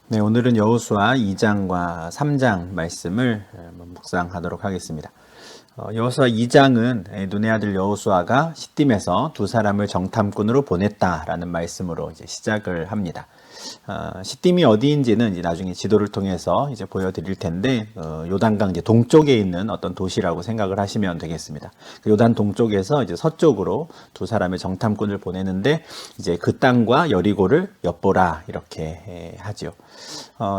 네, 오늘은 여호수아 2장과 3장 말씀을 묵상하도록 하겠습니다. 여호수아 2장은 눈의 아들 여호수아가 시딤에서 두 사람을 정탐꾼으로 보냈다라는 말씀으로 이제 시작을 합니다. 시딤이 어디인지는 이제 나중에 지도를 통해서 이제 보여드릴 텐데, 요단강 이제 동쪽에 있는 어떤 도시라고 생각을 하시면 되겠습니다. 그 요단 동쪽에서 이제 서쪽으로 두 사람의 정탐꾼을 보내는데, 이제 그 땅과 여리고를 엿보라 이렇게 하죠.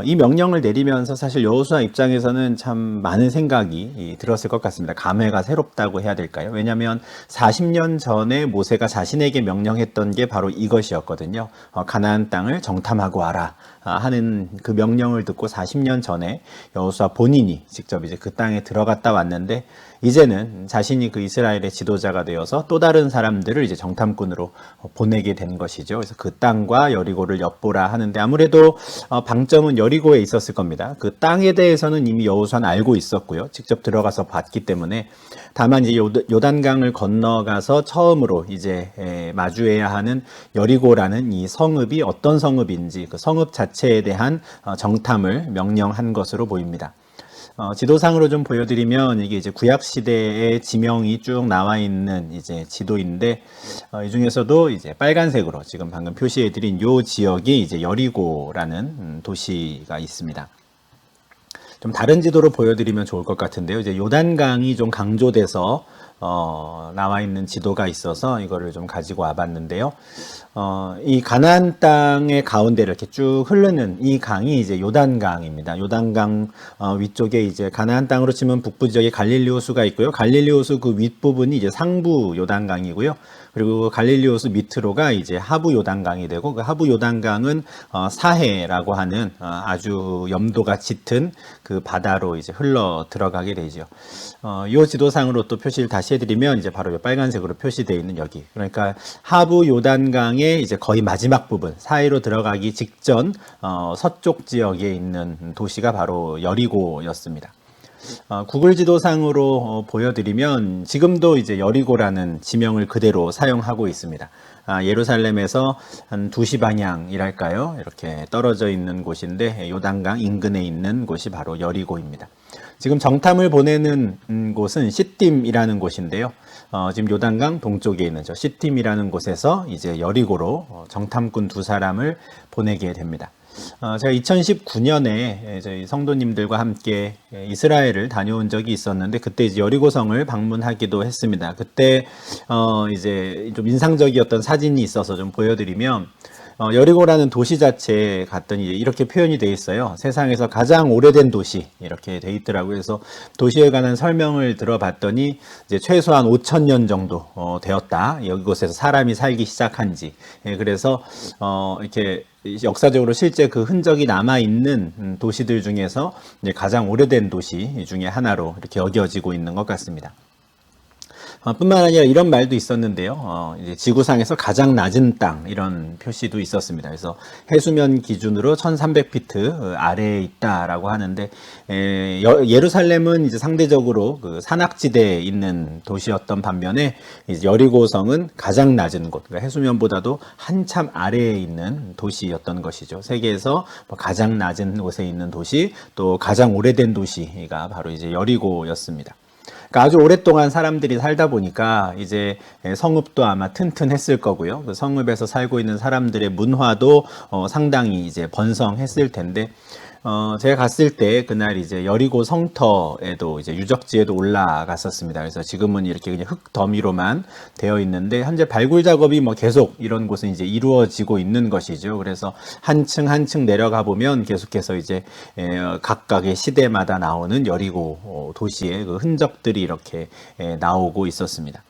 이 명령을 내리면서 사실 여호수아 입장에서는 참 많은 생각이 들었을 것 같습니다. 감회가 새롭다고 해야 될까요? 왜냐하면 40년 전에 모세가 자신에게 명령했던 게 바로 이것이었거든요. 가나안 땅을 정탐하고 와라 하는 그 명령을 듣고 40년 전에 여호수아 본인이 직접 이제 그 땅에 들어갔다 왔는데, 이제는 자신이 그 이스라엘의 지도자가 되어서 또 다른 사람들을 이제 정탐꾼으로 보내게 된 것이죠. 그래서 그 땅과 여리고를 엿보라 하는데, 아무래도 방점은 여리고에 있었을 겁니다. 그 땅에 대해서는 이미 여호수아는 알고 있었고요. 직접 들어가서 봤기 때문에. 다만 이제 요단강을 건너가서 처음으로 이제 마주해야 하는 여리고라는 이 성읍이 어떤 성읍인지, 그 성읍 자체에 대한 정탐을 명령한 것으로 보입니다. 지도상으로 좀 보여드리면, 이게 이제 구약시대의 지명이 쭉 나와 있는 이제 지도인데, 이 중에서도 이제 빨간색으로 지금 방금 표시해드린 요 지역이 이제 여리고라는 도시가 있습니다. 좀 다른 지도로 보여드리면 좋을 것 같은데요. 이제 요단강이 좀 강조돼서 나와 있는 지도가 있어서 이거를 좀 가지고 와봤는데요. 이 가나안 땅의 가운데를 이렇게 쭉 흐르는 이 강이 이제 요단강입니다. 요단강 위쪽에 이제 가나안 땅으로 치면 북부 지역에 갈릴리 호수가 있고요. 갈릴리 호수 그 윗부분이 이제 상부 요단강이고요. 그리고 갈릴리 호수 밑으로가 이제 하부 요단강이 되고, 그 하부 요단강은 사해라고 하는 아주 염도가 짙은 그 바다로 이제 흘러 들어가게 되죠. 이 지도상으로 또 표시를 다시 해드리면 이제 바로 빨간색으로 표시되어 있는 여기, 그러니까 하부 요단강의 이제 거의 마지막 부분 사이로 들어가기 직전 서쪽 지역에 있는 도시가 바로 여리고였습니다. 구글 지도상으로 보여드리면 지금도 이제 여리고라는 지명을 그대로 사용하고 있습니다. 예루살렘에서 한 2시 방향이랄까요? 이렇게 떨어져 있는 곳인데, 요단강 인근에 있는 곳이 바로 여리고입니다. 지금 정탐을 보내는 곳은 시딤이라는 곳인데요. 지금 요단강 동쪽에 있는 저 시딤이라는 곳에서 이제 여리고로 정탐꾼 두 사람을 보내게 됩니다. 제가 2019년에 저희 성도님들과 함께 이스라엘을 다녀온 적이 있었는데, 그때 이제 여리고성을 방문하기도 했습니다. 그때 이제 좀 인상적이었던 사진이 있어서 좀 보여드리면, 여리고라는 도시 자체에 갔더니 이렇게 표현이 돼 있어요. 세상에서 가장 오래된 도시 이렇게 돼 있더라고요. 그래서 도시에 관한 설명을 들어봤더니 이제 최소한 5,000년 정도 되었다. 이곳에서 사람이 살기 시작한 지. 그래서 이렇게 역사적으로 실제 그 흔적이 남아 있는 도시들 중에서 이제 가장 오래된 도시 중에 하나로 이렇게 여겨지고 있는 것 같습니다. 뿐만 아니라 이런 말도 있었는데요. 이제 지구상에서 가장 낮은 땅, 이런 표시도 있었습니다. 그래서 해수면 기준으로 1300피트 아래에 있다라고 하는데, 예루살렘은 이제 상대적으로 그 산악지대에 있는 도시였던 반면에, 이제 여리고성은 가장 낮은 곳, 그러니까 해수면보다도 한참 아래에 있는 도시였던 것이죠. 세계에서 가장 낮은 곳에 있는 도시, 또 가장 오래된 도시가 바로 이제 여리고였습니다. 그러니까 아주 오랫동안 사람들이 살다 보니까 이제 성읍도 아마 튼튼했을 거고요. 그 성읍에서 살고 있는 사람들의 문화도 상당히 이제 번성했을 텐데, 제가 갔을 때 그날 이제 여리고 성터에도 이제 유적지에도 올라갔었습니다. 그래서 지금은 이렇게 그냥 흙 더미로만 되어 있는데, 현재 발굴 작업이 뭐 계속 이런 곳은 이제 이루어지고 있는 것이죠. 그래서 한층 한층 내려가 보면 계속해서 이제 각각의 시대마다 나오는 여리고 도시의 그 흔적들이 이렇게 나오고 있었습니다.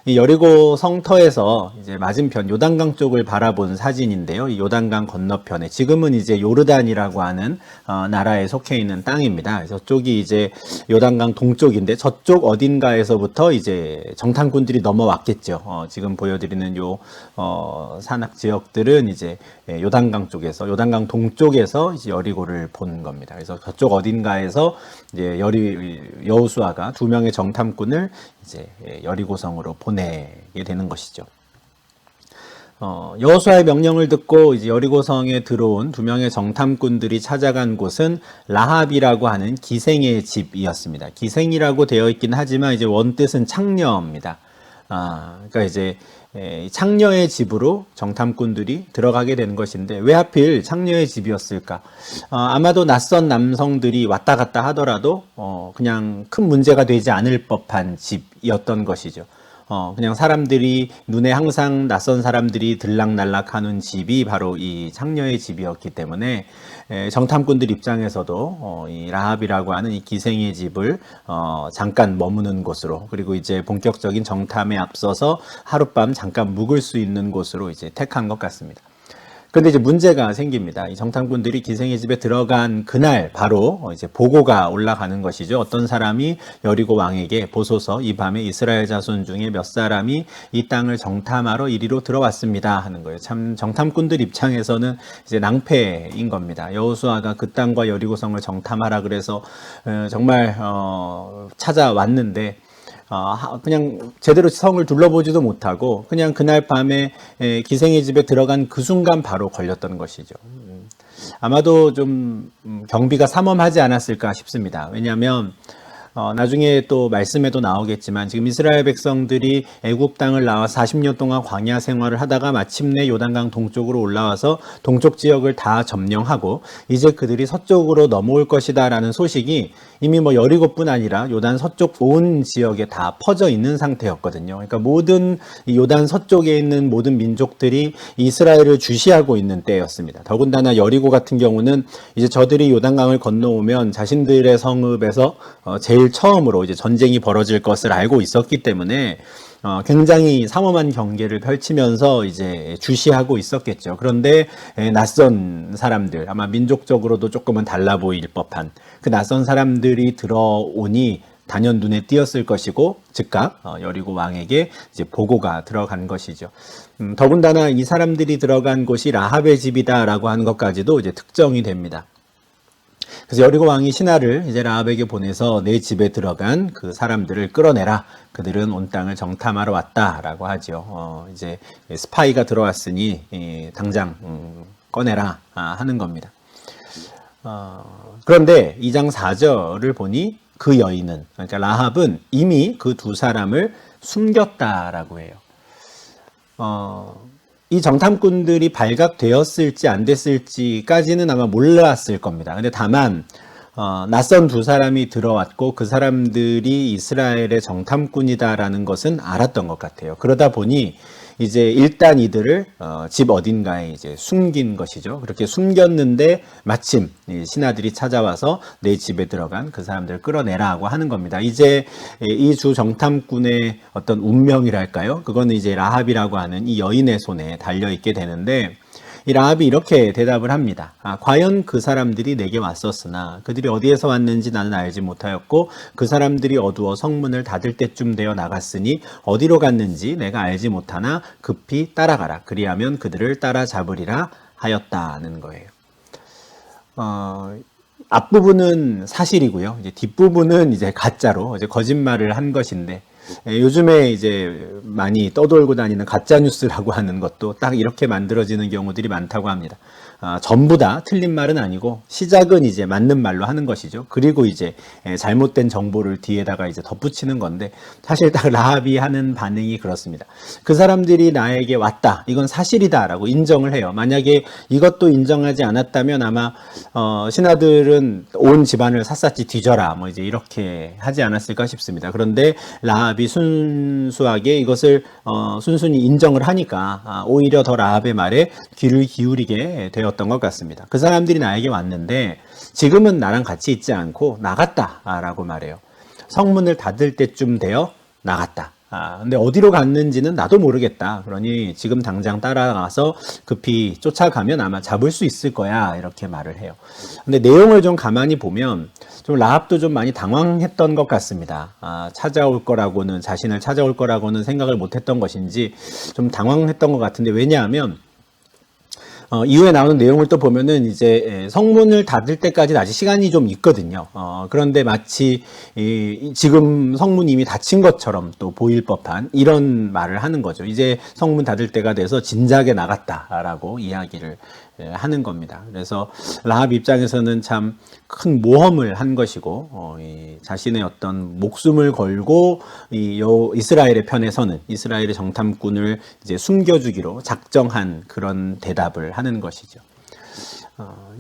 이 여리고 성터에서 이제 맞은편 요단강 쪽을 바라본 사진인데요. 이 요단강 건너편에 지금은 이제 요르단이라고 하는 나라에 속해 있는 땅입니다. 그래서 저쪽이 이제 요단강 동쪽인데, 저쪽 어딘가에서부터 이제 정탐꾼들이 넘어왔겠죠. 지금 보여드리는 요 산악 지역들은 이제 요단강 쪽에서, 요단강 동쪽에서 이제 여리고를 본 겁니다. 그래서 저쪽 어딘가에서 이제 여호수아가 2명의 정탐꾼을 이제 여리고성으로 보내게 되는 것이죠. 여호수아의 명령을 듣고 이제 여리고성에 들어온 두 명의 정탐꾼들이 찾아간 곳은 라합이라고 하는 기생의 집이었습니다. 기생이라고 되어 있긴 하지만 이제 원뜻은 창녀입니다. 그러니까 이제 창녀의 집으로 정탐꾼들이 들어가게 되는 것인데 왜 하필 창녀의 집이었을까? 아마도 낯선 남성들이 왔다 갔다 하더라도 그냥 큰 문제가 되지 않을 법한 집이었던 것이죠. 그냥 사람들이 눈에 항상 낯선 사람들이 들락날락하는 집이 바로 이 창녀의 집이었기 때문에 정탐꾼들 입장에서도 이 라합이라고 하는 이 기생의 집을 잠깐 머무는 곳으로, 그리고 이제 본격적인 정탐에 앞서서 하룻밤 잠깐 묵을 수 있는 곳으로 이제 택한 것 같습니다. 그런데 이제 문제가 생깁니다. 이 정탐꾼들이 기생의 집에 들어간 그날 바로 이제 보고가 올라가는 것이죠. 어떤 사람이 여리고 왕에게 보소서, 이 밤에 이스라엘 자손 중에 몇 사람이 이 땅을 정탐하러 이리로 들어왔습니다 하는 거예요. 참 정탐꾼들 입장에서는 이제 낭패인 겁니다. 여호수아가 그 땅과 여리고성을 정탐하라 그래서 정말 찾아왔는데 그냥 제대로 성을 둘러보지도 못하고 그냥 그날 밤에 기생의 집에 들어간 그 순간 바로 걸렸던 것이죠. 아마도 좀 경비가 삼엄하지 않았을까 싶습니다. 왜냐하면 나중에 또 말씀에도 나오겠지만 지금 이스라엘 백성들이 애굽 땅을 나와 40년 동안 광야 생활을 하다가 마침내 요단강 동쪽으로 올라와서 동쪽 지역을 다 점령하고 이제 그들이 서쪽으로 넘어올 것이다 라는 소식이 이미 여리고뿐 아니라 요단 서쪽 온 지역에 다 퍼져 있는 상태였거든요. 그러니까 모든 요단 서쪽에 있는 모든 민족들이 이스라엘을 주시하고 있는 때였습니다. 더군다나 여리고 같은 경우는 이제 저들이 요단강을 건너오면 자신들의 성읍에서 제일 처음으로 이제 전쟁이 벌어질 것을 알고 있었기 때문에 굉장히 삼엄한 경계를 펼치면서 이제 주시하고 있었겠죠. 그런데 낯선 사람들, 아마 민족적으로도 조금은 달라 보일 법한 그 낯선 사람들이 들어오니 단연 눈에 띄었을 것이고 즉각 여리고 왕에게 이제 보고가 들어간 것이죠. 더군다나 이 사람들이 들어간 곳이 라합의 집이다라고 하는 것까지도 이제 특정이 됩니다. 그래서 여리고 왕이 신하를 이제 라합에게 보내서 내 집에 들어간 그 사람들을 끌어내라. 그들은 온 땅을 정탐하러 왔다라고 하죠. 이제 스파이가 들어왔으니 당장 꺼내라 하는 겁니다. 그런데 2장 4절을 보니 그 여인은, 그러니까 라합은 이미 그 두 사람을 숨겼다라고 해요. 이 정탐꾼들이 발각되었을지 안 됐을지까지는 아마 몰랐을 겁니다. 근데 다만 낯선 두 사람이 들어왔고 그 사람들이 이스라엘의 정탐꾼이다라는 것은 알았던 것 같아요. 그러다 보니 이제 일단 이들을 집 어딘가에 이제 숨긴 것이죠. 그렇게 숨겼는데 마침 신하들이 찾아와서 내 집에 들어간 그 사람들을 끌어내라고 하는 겁니다. 이제 이 주 정탐꾼의 어떤 운명이랄까요? 그거는 이제 라합이라고 하는 이 여인의 손에 달려 있게 되는데, 이 라합이 이렇게 대답을 합니다. 과연 그 사람들이 내게 왔었으나 그들이 어디에서 왔는지 나는 알지 못하였고 그 사람들이 어두워 성문을 닫을 때쯤 되어 나갔으니 어디로 갔는지 내가 알지 못하나 급히 따라가라. 그리하면 그들을 따라잡으리라 하였다는 거예요. 앞부분은 사실이고요. 이제 뒷부분은 이제 가짜로 이제 거짓말을 한 것인데, 요즘에 이제 많이 떠돌고 다니는 가짜 뉴스라고 하는 것도 딱 이렇게 만들어지는 경우들이 많다고 합니다. 전부 다 틀린 말은 아니고 시작은 이제 맞는 말로 하는 것이죠. 그리고 이제 잘못된 정보를 뒤에다가 이제 덧붙이는 건데, 사실 딱 라합이 하는 반응이 그렇습니다. 그 사람들이 나에게 왔다, 이건 사실이다라고 인정을 해요. 만약에 이것도 인정하지 않았다면 아마 신하들은 온 집안을 샅샅이 뒤져라 뭐 이제 이렇게 하지 않았을까 싶습니다. 그런데 라합이 순수하게 이것을 순순히 인정을 하니까 오히려 더 라합의 말에 귀를 기울이게 되었던 것 같습니다. 그 사람들이 나에게 왔는데 지금은 나랑 같이 있지 않고 나갔다라고 말해요. 성문을 닫을 때쯤 되어 나갔다. 근데 어디로 갔는지는 나도 모르겠다. 그러니 지금 당장 따라가서 급히 쫓아가면 아마 잡을 수 있을 거야. 이렇게 말을 해요. 근데 내용을 좀 가만히 보면 좀 라합도 좀 많이 당황했던 것 같습니다. 자신을 찾아올 거라고는 생각을 못 했던 것인지 좀 당황했던 것 같은데, 왜냐하면 이후에 나오는 내용을 또 보면은 이제 성문을 닫을 때까지는 아직 시간이 좀 있거든요. 그런데 마치 지금 성문이 이미 닫힌 것처럼 또 보일 법한 이런 말을 하는 거죠. 이제 성문 닫을 때가 돼서 진작에 나갔다라고 이야기를 하는 겁니다. 그래서 라합 입장에서는 참 큰 모험을 한 것이고 자신의 어떤 목숨을 걸고 이스라엘의 편에 서는 이스라엘의 정탐꾼을 이제 숨겨주기로 작정한 그런 대답을 하는 것이죠.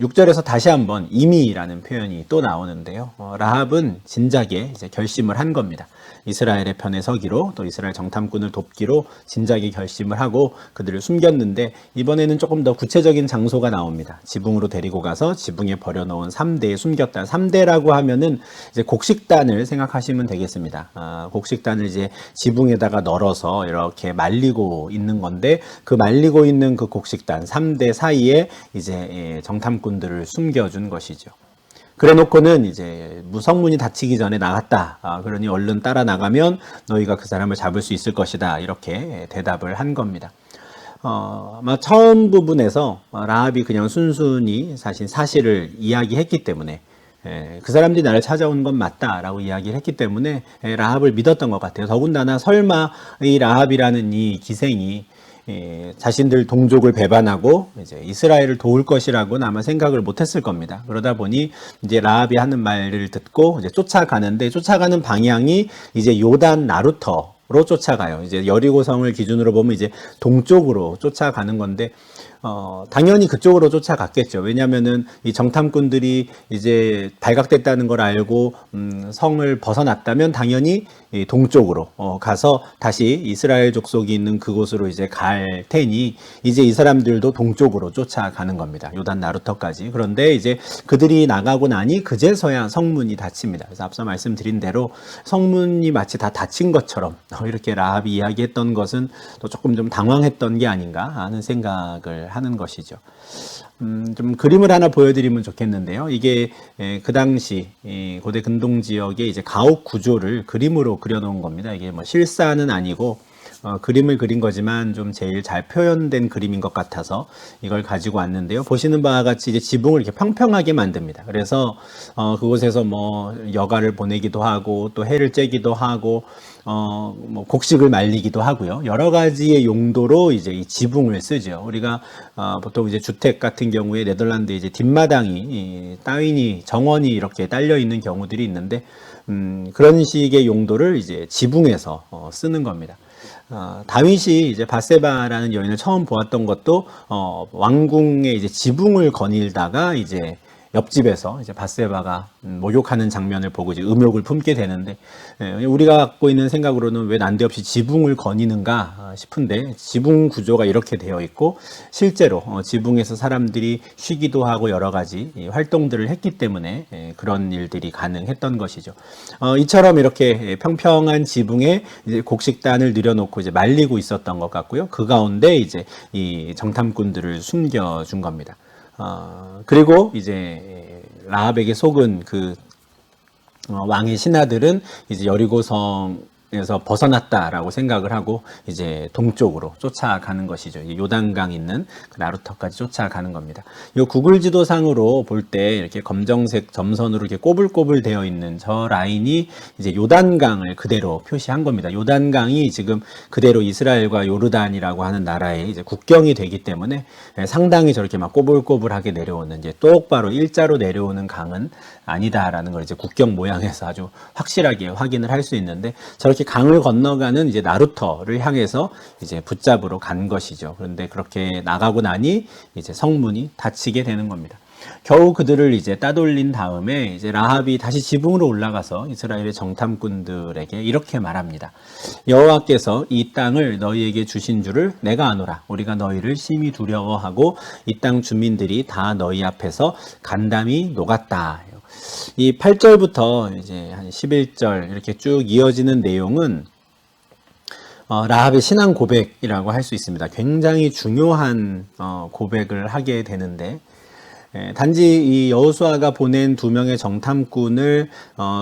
6절에서 다시 한번 임의라는 표현이 또 나오는데요. 라합은 진작에 이제 결심을 한 겁니다. 이스라엘의 편에 서기로 또 이스라엘 정탐꾼을 돕기로 진작에 결심을 하고 그들을 숨겼는데 이번에는 조금 더 구체적인 장소가 나옵니다. 지붕으로 데리고 가서 지붕에 버려놓은 3대에 숨겼다. 3대라고 하면은 이제 곡식단을 생각하시면 되겠습니다. 곡식단을 이제 지붕에다가 널어서 이렇게 말리고 있는 건데 그 말리고 있는 그 곡식단 3대 사이에 이제 정탐꾼들을 숨겨준 것이죠. 그래 놓고는 이제 성문이 닫히기 전에 나갔다. 그러니 얼른 따라 나가면 너희가 그 사람을 잡을 수 있을 것이다. 이렇게 대답을 한 겁니다. 아마 처음 부분에서 라합이 그냥 순순히 사실을 이야기했기 때문에 그 사람들이 나를 찾아오는 건 맞다라고 이야기를 했기 때문에 라합을 믿었던 것 같아요. 더군다나 설마 이 라합이라는 이 기생이 자신들 동족을 배반하고 이제 이스라엘을 도울 것이라고는 아마 생각을 못했을 겁니다. 그러다 보니 이제 라합이 하는 말을 듣고 이제 쫓아가는데 쫓아가는 방향이 이제 요단 나루터로 쫓아가요. 이제 여리고성을 기준으로 보면 이제 동쪽으로 쫓아가는 건데 당연히 그쪽으로 쫓아갔겠죠. 왜냐면은 이 정탐꾼들이 이제 발각됐다는 걸 알고 성을 벗어났다면 당연히 이 동쪽으로 가서 다시 이스라엘 족속이 있는 그곳으로 이제 갈 테니 이제 이 사람들도 동쪽으로 쫓아가는 겁니다. 요단 나루터까지. 그런데 이제 그들이 나가고 나니 그제서야 성문이 닫힙니다. 그래서 앞서 말씀드린 대로 성문이 마치 다 닫힌 것처럼 이렇게 라합이 이야기했던 것은 또 조금 좀 당황했던 게 아닌가 하는 생각을 하는 것이죠. 좀 그림을 하나 보여드리면 좋겠는데요. 이게 그 당시 고대 근동 지역의 이제 가옥 구조를 그림으로 그려놓은 겁니다. 이게 뭐 실사는 아니고 그림을 그린 거지만 좀 제일 잘 표현된 그림인 것 같아서 이걸 가지고 왔는데요. 보시는 바와 같이 이제 지붕을 이렇게 평평하게 만듭니다. 그래서 그곳에서 뭐 여가를 보내기도 하고 또 해를 쬐기도 하고 뭐 곡식을 말리기도 하고요. 여러 가지의 용도로 이제 이 지붕을 쓰죠. 우리가 보통 이제 주택 같은 경우에 네덜란드에 이제 뒷마당이 따위니 정원이 이렇게 딸려 있는 경우들이 있는데 그런 식의 용도를 이제 지붕에서 쓰는 겁니다. 다윗이 이제 밧세바라는 여인을 처음 보았던 것도 왕궁의 이제 지붕을 거닐다가 이제 옆집에서 이제 밧세바가 목욕하는 장면을 보고 이제 음욕을 품게 되는데 우리가 갖고 있는 생각으로는 왜 난데없이 지붕을 거니는가 싶은데 지붕 구조가 이렇게 되어 있고 실제로 지붕에서 사람들이 쉬기도 하고 여러 가지 활동들을 했기 때문에 그런 일들이 가능했던 것이죠. 이처럼 이렇게 평평한 지붕에 이제 곡식단을 늘여놓고 이제 말리고 있었던 것 같고요. 그 가운데 이제 이 정탐꾼들을 숨겨준 겁니다. 그리고 이제 라합에게 속은 그 왕의 신하들은 이제 여리고성에서 벗어났다라고 생각을 하고 이제 동쪽으로 쫓아가는 것이죠. 요단강 있는 그 나루터까지 쫓아가는 겁니다. 이 구글 지도상으로 볼 때 이렇게 검정색 점선으로 이렇게 꼬불꼬불 되어 있는 저 라인이 이제 요단강을 그대로 표시한 겁니다. 요단강이 지금 그대로 이스라엘과 요르단이라고 하는 나라의 이제 국경이 되기 때문에 상당히 저렇게 막 꼬불꼬불하게 내려오는 이제 똑바로 일자로 내려오는 강은 아니다라는 걸 이제 국경 모양에서 아주 확실하게 확인을 할 수 있는데 저렇게 강을 건너가는 이제 나루터를 향해서 이제 붙잡으러 간 것이죠. 그런데 그렇게 나가고 나니 이제 성문이 닫히게 되는 겁니다. 겨우 그들을 이제 따돌린 다음에 이제 라합이 다시 지붕으로 올라가서 이스라엘의 정탐꾼들에게 이렇게 말합니다. 여호와께서 이 땅을 너희에게 주신 줄을 내가 아노라. 우리가 너희를 심히 두려워하고 이 땅 주민들이 다 너희 앞에서 간담이 녹았다. 이 8절부터 이제 한 11절 이렇게 쭉 이어지는 내용은 라합의 신앙 고백이라고 할 수 있습니다. 굉장히 중요한 고백을 하게 되는데 단지 이 여호수아가 보낸 2명의 정탐꾼을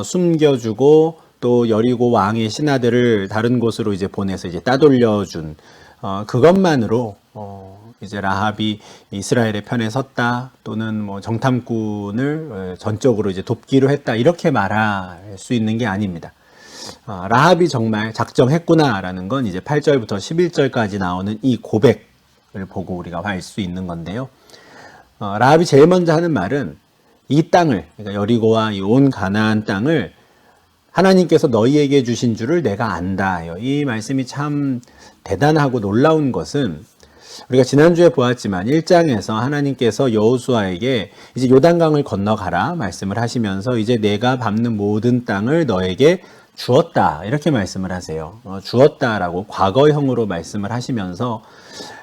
숨겨주고 또 여리고 왕의 신하들을 다른 곳으로 이제 보내서 이제 따돌려준 그것만으로 이제 라합이 이스라엘의 편에 섰다, 또는 뭐 정탐꾼을 전적으로 이제 돕기로 했다, 이렇게 말할 수 있는 게 아닙니다. 라합이 정말 작정했구나라는 건 이제 8절부터 11절까지 나오는 이 고백을 보고 우리가 알 수 있는 건데요. 라합이 제일 먼저 하는 말은 이 땅을, 그러니까 여리고와 이 온 가나안 땅을 하나님께서 너희에게 주신 줄을 내가 안다. 이 말씀이 참 대단하고 놀라운 것은, 우리가 지난주에 보았지만 1장에서 하나님께서 여호수아에게 이제 요단강을 건너가라 말씀을 하시면서 이제 내가 밟는 모든 땅을 너에게 주었다, 이렇게 말씀을 하세요. 주었다라고 과거형으로 말씀을 하시면서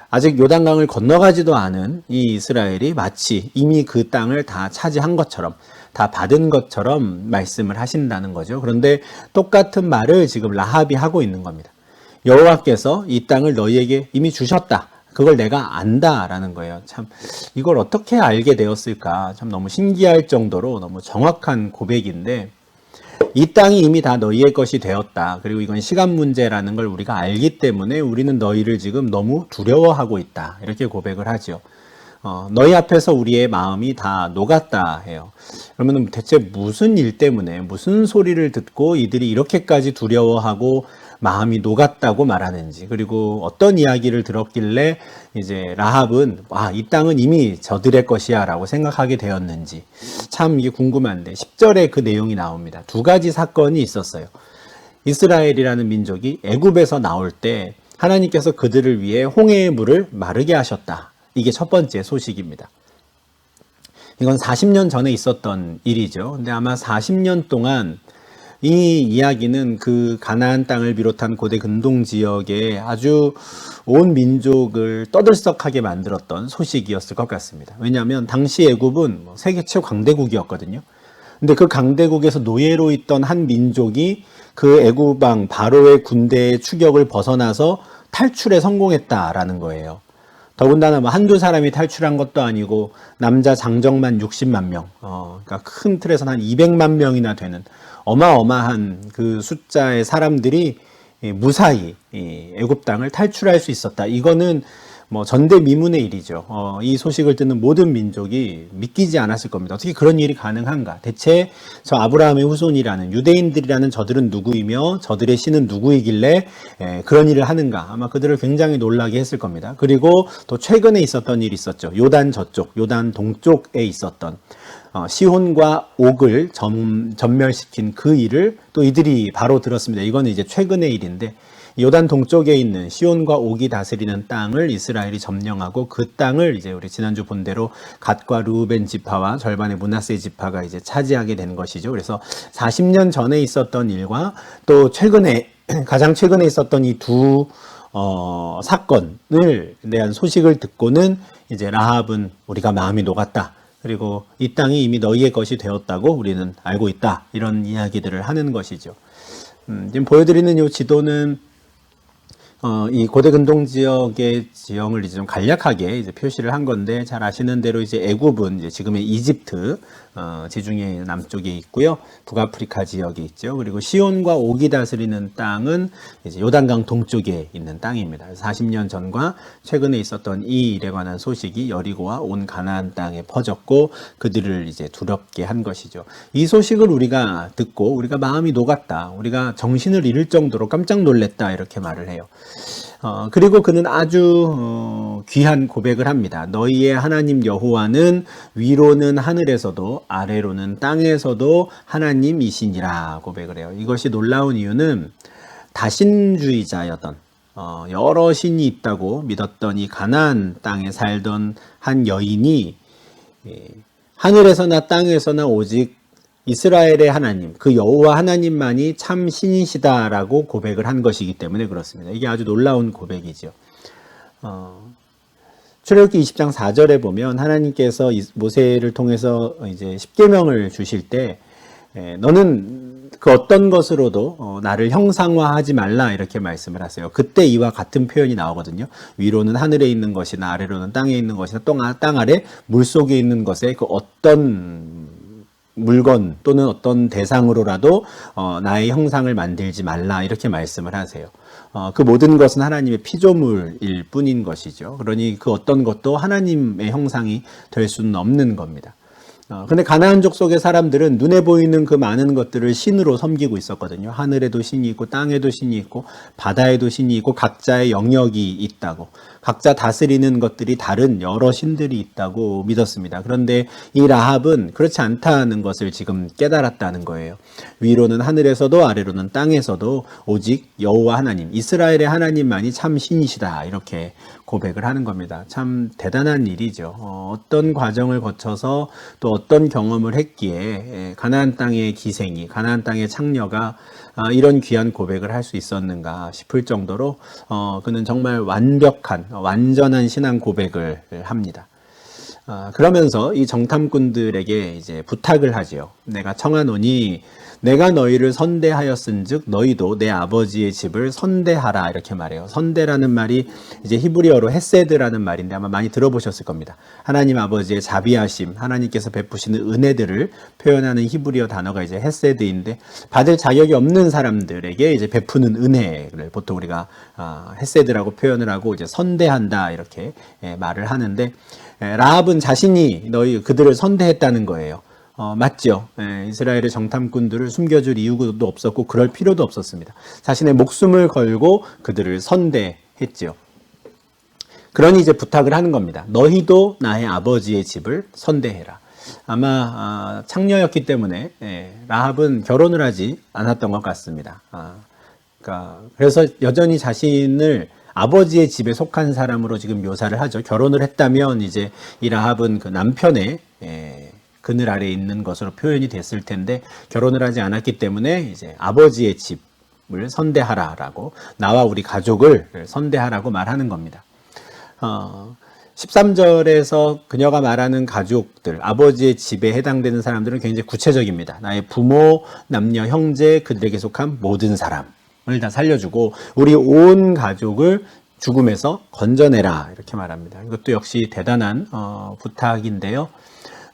아직 요단강을 건너가지도 않은 이 이스라엘이 마치 이미 그 땅을 다 차지한 것처럼, 다 받은 것처럼 말씀을 하신다는 거죠. 그런데 똑같은 말을 지금 라합이 하고 있는 겁니다. 여호와께서 이 땅을 너희에게 이미 주셨다, 그걸 내가 안다라는 거예요. 참 이걸 어떻게 알게 되었을까, 참 너무 신기할 정도로 너무 정확한 고백인데, 이 땅이 이미 다 너희의 것이 되었다, 그리고 이건 시간 문제라는 걸 우리가 알기 때문에 우리는 너희를 지금 너무 두려워하고 있다, 이렇게 고백을 하죠. 너희 앞에서 우리의 마음이 다 녹았다 해요. 그러면 대체 무슨 일 때문에, 무슨 소리를 듣고 이들이 이렇게까지 두려워하고 마음이 녹았다고 말하는지, 그리고 어떤 이야기를 들었길래 이제 라합은 이 땅은 이미 저들의 것이야 라고 생각하게 되었는지, 참 이게 궁금한데 10절에 그 내용이 나옵니다. 두 가지 사건이 있었어요. 이스라엘이라는 민족이 애굽에서 나올 때 하나님께서 그들을 위해 홍해의 물을 마르게 하셨다, 이게 첫 번째 소식입니다. 이건 40년 전에 있었던 일이죠. 근데 아마 40년 동안 이 이야기는 그 가나안 땅을 비롯한 고대 근동 지역에 아주 온 민족을 떠들썩하게 만들었던 소식이었을 것 같습니다. 왜냐하면 당시 애굽은 세계 최고 강대국이었거든요. 근데 그 강대국에서 노예로 있던 한 민족이 그 애굽 왕 바로의 군대의 추격을 벗어나서 탈출에 성공했다라는 거예요. 더군다나 뭐 한두 사람이 탈출한 것도 아니고 남자 장정만 60만 명, 그러니까 큰 틀에서는 한 200만 명이나 되는 어마어마한 그 숫자의 사람들이 무사히 애굽 땅을 탈출할 수 있었다. 이거는 뭐 전대미문의 일이죠. 이 소식을 듣는 모든 민족이 믿기지 않았을 겁니다. 어떻게 그런 일이 가능한가? 대체 저 아브라함의 후손이라는 유대인들이라는 저들은 누구이며 저들의 신은 누구이길래 그런 일을 하는가? 아마 그들을 굉장히 놀라게 했을 겁니다. 그리고 또 최근에 있었던 일이 있었죠. 요단 저쪽, 요단 동쪽에 있었던 시혼과 옥을 전멸시킨 그 일을 또 이들이 바로 들었습니다. 이거는 이제 최근의 일인데, 요단 동쪽에 있는 시온과 옥이 다스리는 땅을 이스라엘이 점령하고 그 땅을 이제 우리 지난주 본 대로 갓과 르우벤 지파와 절반의 므낫세 지파가 이제 차지하게 된 것이죠. 그래서 40년 전에 있었던 일과 또 최근에, 가장 최근에 있었던 이 두 사건을 대한 소식을 듣고는 이제 라합은 우리가 마음이 녹았다, 그리고 이 땅이 이미 너희의 것이 되었다고 우리는 알고 있다, 이런 이야기들을 하는 것이죠. 지금 보여드리는 이 지도는 이 고대 근동 지역의 지형을 이제 좀 간략하게 이제 표시를 한 건데, 잘 아시는 대로 이제 애굽은 이제 지금의 이집트 지중해 남쪽에 있고요, 북아프리카 지역에 있죠. 그리고 시온과 옥이 다스리는 땅은 이제 요단강 동쪽에 있는 땅입니다. 40년 전과 최근에 있었던 이 일에 관한 소식이 여리고와 온 가나안 땅에 퍼졌고 그들을 이제 두렵게 한 것이죠. 이 소식을 우리가 듣고 우리가 마음이 녹았다, 우리가 정신을 잃을 정도로 깜짝 놀랐다, 이렇게 말을 해요. 그리고 그는 아주 귀한 고백을 합니다. 너희의 하나님 여호와는 위로는 하늘에서도 아래로는 땅에서도 하나님이시니라 고백을 해요. 이것이 놀라운 이유는 다신주의자였던, 여러 신이 있다고 믿었던 이 가나안 땅에 살던 한 여인이 하늘에서나 땅에서나 오직 이스라엘의 하나님, 그 여호와 하나님만이 참 신이시다라고 고백을 한 것이기 때문에 그렇습니다. 이게 아주 놀라운 고백이죠. 출애굽기 20장 4절에 보면 하나님께서 모세를 통해서 이제 십계명을 주실 때 너는 그 어떤 것으로도 나를 형상화하지 말라, 이렇게 말씀을 하세요. 그때 이와 같은 표현이 나오거든요. 위로는 하늘에 있는 것이나 아래로는 땅에 있는 것이나 땅 아래 물속에 있는 것에 그 어떤 물건 또는 어떤 대상으로라도 나의 형상을 만들지 말라 이렇게 말씀을 하세요. 그 모든 것은 하나님의 피조물일 뿐인 것이죠. 그러니 그 어떤 것도 하나님의 형상이 될 수는 없는 겁니다. 근데 가나안 족속의 사람들은 눈에 보이는 그 많은 것들을 신으로 섬기고 있었거든요. 하늘에도 신이 있고 땅에도 신이 있고 바다에도 신이 있고 각자의 영역이 있다고, 각자 다스리는 것들이 다른 여러 신들이 있다고 믿었습니다. 그런데 이 라합은 그렇지 않다는 것을 지금 깨달았다는 거예요. 위로는 하늘에서도 아래로는 땅에서도 오직 여호와 하나님, 이스라엘의 하나님만이 참 신이시다 이렇게 고백을 하는 겁니다. 참 대단한 일이죠. 어떤 과정을 거쳐서 또 어떤 경험을 했기에 가나안 땅의 기생이, 가나안 땅의 창녀가 이런 귀한 고백을 할 수 있었는가 싶을 정도로 그는 정말 완벽한, 완전한 신앙 고백을 합니다. 그러면서 이 정탐꾼들에게 이제 부탁을 하지요. 내가 청하노니 내가 너희를 선대하였은즉 너희도 내 아버지의 집을 선대하라 이렇게 말해요. 선대라는 말이 이제 히브리어로 헤세드라는 말인데 아마 많이 들어보셨을 겁니다. 하나님 아버지의 자비하심, 하나님께서 베푸시는 은혜들을 표현하는 히브리어 단어가 이제 헤세드인데, 받을 자격이 없는 사람들에게 이제 베푸는 은혜를 보통 우리가 헤세드라고 표현을 하고 이제 선대한다 이렇게 말을 하는데, 라합은 자신이 그들을 선대했다는 거예요. 맞죠. 이스라엘의 정탐꾼들을 숨겨줄 이유도 없었고 그럴 필요도 없었습니다. 자신의 목숨을 걸고 그들을 선대했죠. 그러니 이제 부탁을 하는 겁니다. 너희도 나의 아버지의 집을 선대해라. 아마 창녀였기 때문에 라합은 결혼을 하지 않았던 것 같습니다. 그래서 여전히 자신을 아버지의 집에 속한 사람으로 지금 묘사를 하죠. 결혼을 했다면 이제 이 라합은 그 남편의 그늘 아래에 있는 것으로 표현이 됐을 텐데, 결혼을 하지 않았기 때문에 이제 아버지의 집을 선대하라라고, 나와 우리 가족을 선대하라고 말하는 겁니다. 13절에서 그녀가 말하는 가족들, 아버지의 집에 해당되는 사람들은 굉장히 구체적입니다. 나의 부모, 남녀, 형제, 그들에게 속한 모든 사람을 다 살려주고 우리 온 가족을 죽음에서 건져내라 이렇게 말합니다. 이것도 역시 대단한 부탁인데요.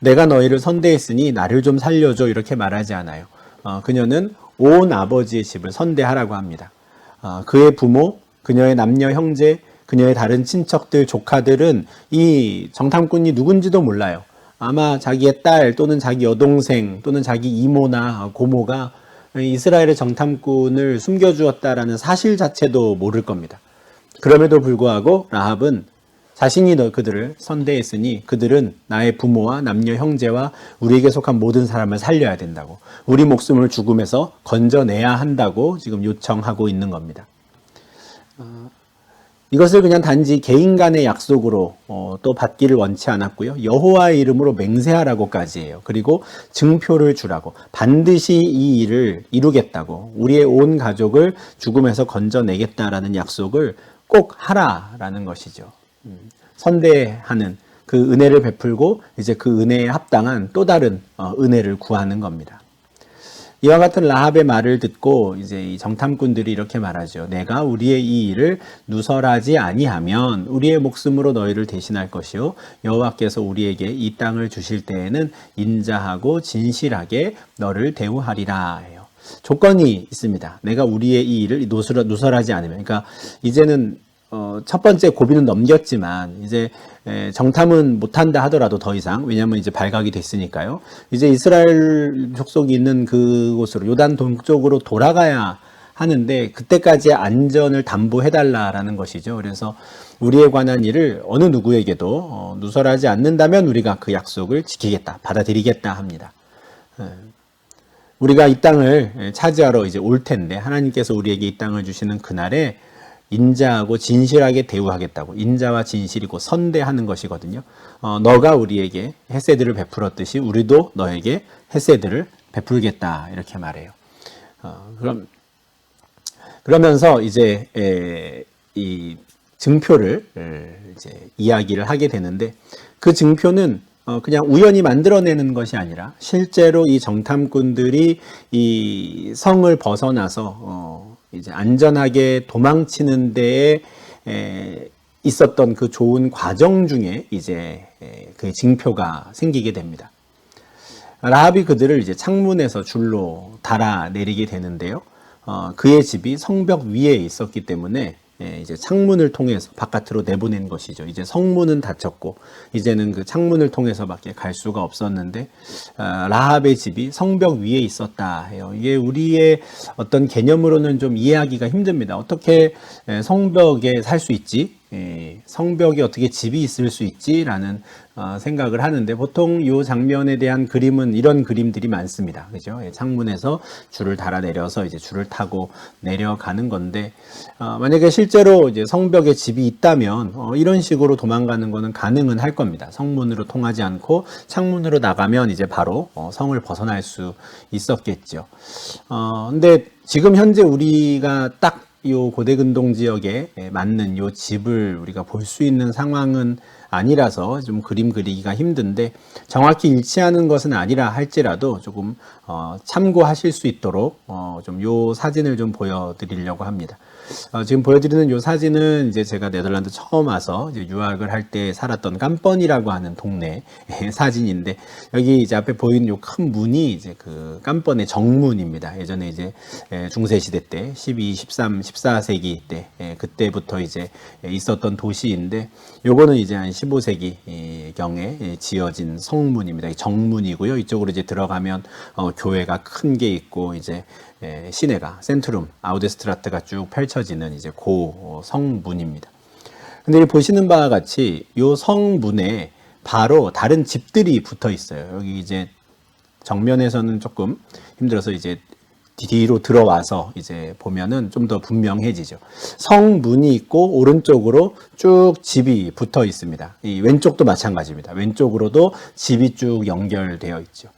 내가 너희를 선대했으니 나를 좀 살려줘 이렇게 말하지 않아요. 그녀는 온 아버지의 집을 선대하라고 합니다. 그의 부모, 그녀의 남녀 형제, 그녀의 다른 친척들, 조카들은 이 정탐꾼이 누군지도 몰라요. 아마 자기의 딸 또는 자기 여동생 또는 자기 이모나 고모가 이스라엘의 정탐꾼을 숨겨주었다라는 사실 자체도 모를 겁니다. 그럼에도 불구하고 라합은 자신이 그들을 선대했으니 그들은 나의 부모와 남녀 형제와 우리에게 속한 모든 사람을 살려야 된다고, 우리 목숨을 죽음에서 건져내야 한다고 지금 요청하고 있는 겁니다. 이것을 그냥 단지 개인 간의 약속으로 또 받기를 원치 않았고요. 여호와의 이름으로 맹세하라고까지 해요. 그리고 증표를 주라고, 반드시 이 일을 이루겠다고, 우리의 온 가족을 죽음에서 건져내겠다라는 약속을 꼭 하라라는 것이죠. 선대하는 그 은혜를 베풀고 이제 그 은혜에 합당한 또 다른 은혜를 구하는 겁니다. 이와 같은 라합의 말을 듣고 이제 이 정탐꾼들이 이렇게 말하죠. 내가 우리의 이 일을 누설하지 아니하면 우리의 목숨으로 너희를 대신할 것이요 여호와께서 우리에게 이 땅을 주실 때에는 인자하고 진실하게 너를 대우하리라 해요. 조건이 있습니다. 내가 우리의 이 일을 누설하지 않으면, 그러니까 이제는 첫 번째 고비는 넘겼지만 이제 정탐은 못한다 하더라도 더 이상, 왜냐하면 이제 발각이 됐으니까요. 이제 이스라엘 족속이 있는 그곳으로 요단 동쪽으로 돌아가야 하는데 그때까지의 안전을 담보해달라라는 것이죠. 그래서 우리에 관한 일을 어느 누구에게도 누설하지 않는다면 우리가 그 약속을 지키겠다, 받아들이겠다 합니다. 우리가 이 땅을 차지하러 이제 올 텐데 하나님께서 우리에게 이 땅을 주시는 그날에 인자하고 진실하게 대우하겠다고, 인자와 진실이고 선대하는 것이거든요. 너가 우리에게 헤세드를 베풀었듯이 우리도 너에게 헤세드를 베풀겠다 이렇게 말해요. 그러면서 이제 이 증표를 이제 이야기를 하게 되는데, 그 증표는 그냥 우연히 만들어내는 것이 아니라 실제로 이 정탐꾼들이 이 성을 벗어나서 이제 안전하게 도망치는 데에 있었던 그 좋은 과정 중에 이제 그 징표가 생기게 됩니다. 라합이 그들을 이제 창문에서 줄로 달아내리게 되는데요. 그의 집이 성벽 위에 있었기 때문에 이제 창문을 통해서 바깥으로 내보낸 것이죠. 이제 성문은 닫혔고 이제는 그 창문을 통해서밖에 갈 수가 없었는데 라합의 집이 성벽 위에 있었다 해요. 이게 우리의 어떤 개념으로는 좀 이해하기가 힘듭니다. 어떻게 성벽에 살 수 있지? 성벽에 어떻게 집이 있을 수 있지라는 생각을 하는데 보통 이 장면에 대한 그림은 이런 그림들이 많습니다. 그죠? 창문에서 줄을 달아내려서 이제 줄을 타고 내려가는 건데 만약에 실제로 이제 성벽에 집이 있다면 이런 식으로 도망가는 거는 가능은 할 겁니다. 성문으로 통하지 않고 창문으로 나가면 이제 바로 성을 벗어날 수 있었겠죠. 근데 지금 현재 우리가 딱 요 고대근동 지역에 맞는 요 집을 우리가 볼 수 있는 상황은 아니라서 좀 그림 그리기가 힘든데 정확히 일치하는 것은 아니라 할지라도 조금 참고하실 수 있도록 좀 요 사진을 좀 보여드리려고 합니다. 지금 보여드리는 요 사진은 이제 제가 네덜란드 처음 와서 이제 유학을 할 때 살았던 깜번이라고 하는 동네 사진인데 여기 이제 앞에 보이는 요 큰 문이 이제 그 깜번의 정문입니다. 예전에 이제 중세 시대 때 12, 13, 14세기 때 그때부터 이제 있었던 도시인데 요거는 이제 한 15세기 경에 지어진 성문입니다. 정문이고요. 이쪽으로 이제 들어가면 교회가 큰 게 있고 이제 시내가 센트룸 아우데스트라트가 쭉 펼쳐지는 이제 고 성문입니다. 근데 보시는 바와 같이 요 성문에 바로 다른 집들이 붙어 있어요. 여기 이제 정면에서는 조금 힘들어서 이제 뒤로 들어와서 이제 보면은 좀 더 분명해지죠. 성문이 있고 오른쪽으로 쭉 집이 붙어 있습니다. 이 왼쪽도 마찬가지입니다. 왼쪽으로도 집이 쭉 연결되어 있죠.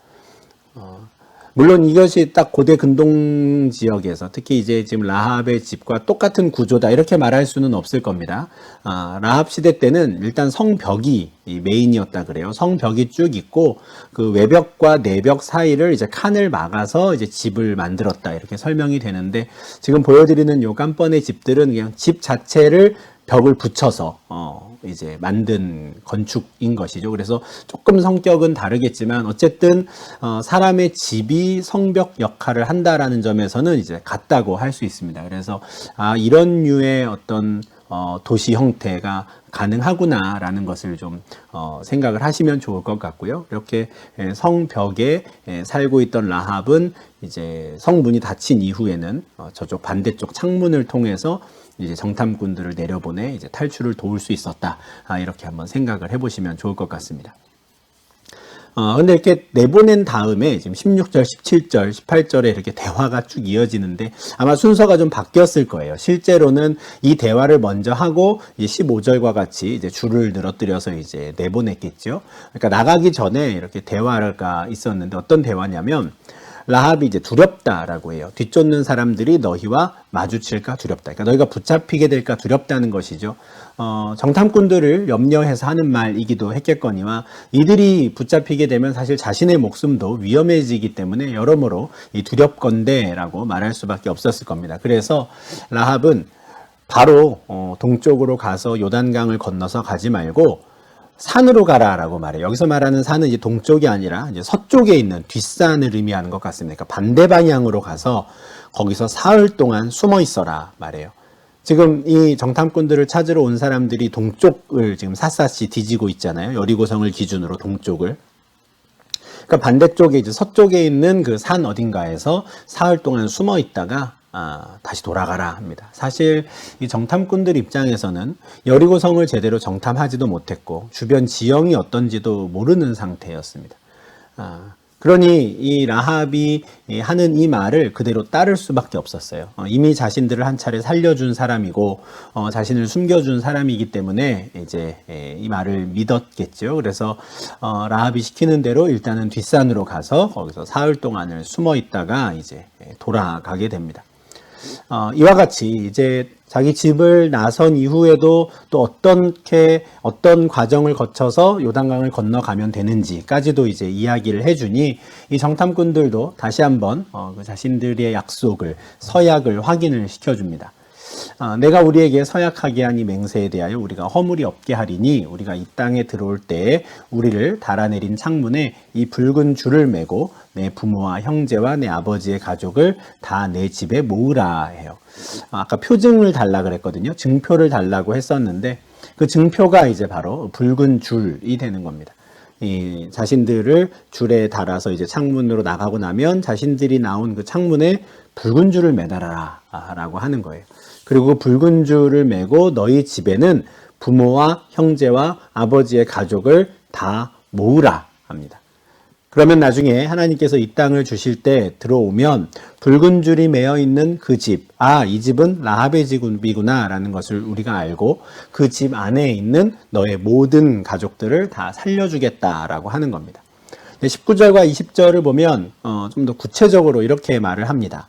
물론 이것이 딱 고대 근동 지역에서 특히 이제 지금 라합의 집과 똑같은 구조다 이렇게 말할 수는 없을 겁니다. 라합 시대 때는 일단 성벽이 메인이었다 그래요. 성벽이 쭉 있고 그 외벽과 내벽 사이를 이제 칸을 막아서 이제 집을 만들었다 이렇게 설명이 되는데 지금 보여드리는 요 깜번의 집들은 그냥 집 자체를 벽을 붙여서 이제 만든 건축인 것이죠. 그래서 조금 성격은 다르겠지만 어쨌든 사람의 집이 성벽 역할을 한다라는 점에서는 이제 같다고 할 수 있습니다. 그래서 이런 류의 어떤 도시 형태가 가능하구나라는 것을 좀 생각을 하시면 좋을 것 같고요. 이렇게 성벽에 살고 있던 라합은 이제 성문이 닫힌 이후에는 저쪽 반대쪽 창문을 통해서 이제 정탐꾼들을 내려보내 이제 탈출을 도울 수 있었다. 이렇게 한번 생각을 해보시면 좋을 것 같습니다. 근데 이렇게 내보낸 다음에 지금 16절, 17절, 18절에 이렇게 대화가 쭉 이어지는데 아마 순서가 좀 바뀌었을 거예요. 실제로는 이 대화를 먼저 하고 이제 15절과 같이 이제 줄을 늘어뜨려서 이제 내보냈겠죠. 그러니까 나가기 전에 이렇게 대화가 있었는데 어떤 대화냐면 라합이 이제 두렵다라고 해요. 뒤쫓는 사람들이 너희와 마주칠까 두렵다. 그러니까 너희가 붙잡히게 될까 두렵다는 것이죠. 정탐꾼들을 염려해서 하는 말이기도 했겠거니와 이들이 붙잡히게 되면 사실 자신의 목숨도 위험해지기 때문에 여러모로 이 두렵건대라고 말할 수밖에 없었을 겁니다. 그래서 라합은 바로 동쪽으로 가서 요단강을 건너서 가지 말고 산으로 가라라고 말해요. 여기서 말하는 산은 이제 동쪽이 아니라 이제 서쪽에 있는 뒷산을 의미하는 것 같습니다. 그러니까 반대 방향으로 가서 거기서 사흘 동안 숨어 있어라 말해요. 지금 이 정탐꾼들을 찾으러 온 사람들이 동쪽을 지금 샅샅이 뒤지고 있잖아요. 여리고성을 기준으로 동쪽을. 그러니까 반대쪽에 이제 서쪽에 있는 그 산 어딘가에서 사흘 동안 숨어 있다가 다시 돌아가라 합니다. 사실 이 정탐꾼들 입장에서는 여리고성을 제대로 정탐하지도 못했고 주변 지형이 어떤지도 모르는 상태였습니다. 그러니 이 라합이 하는 이 말을 그대로 따를 수밖에 없었어요. 이미 자신들을 한 차례 살려준 사람이고 자신을 숨겨준 사람이기 때문에 이제 이 말을 믿었겠죠. 그래서 라합이 시키는 대로 일단은 뒷산으로 가서 거기서 사흘 동안을 숨어 있다가 이제 돌아가게 됩니다. 이와 같이 이제 자기 집을 나선 이후에도 또 어떤 과정을 거쳐서 요단강을 건너가면 되는지까지도 이제 이야기를 해주니 이 정탐꾼들도 다시 한번 그 자신들의 약속을 서약을 확인을 시켜줍니다. 내가 우리에게 서약하게 한 이 맹세에 대하여 우리가 허물이 없게 하리니 우리가 이 땅에 들어올 때에 우리를 달아내린 창문에 이 붉은 줄을 매고 내 부모와 형제와 내 아버지의 가족을 다 내 집에 모으라 해요. 아까 표증을 달라 그랬거든요. 증표를 달라고 했었는데 그 증표가 이제 바로 붉은 줄이 되는 겁니다. 이 자신들을 줄에 달아서 이제 창문으로 나가고 나면 자신들이 나온 그 창문에 붉은 줄을 매달아라 라고 하는 거예요. 그리고 그 붉은 줄을 매고 너희 집에는 부모와 형제와 아버지의 가족을 다 모으라 합니다. 그러면 나중에 하나님께서 이 땅을 주실 때 들어오면 붉은 줄이 매어 있는 그 집, 이 집은 라합의 집이구나 라는 것을 우리가 알고 그 집 안에 있는 너의 모든 가족들을 다 살려주겠다라고 하는 겁니다. 19절과 20절을 보면 좀 더 구체적으로 이렇게 말을 합니다.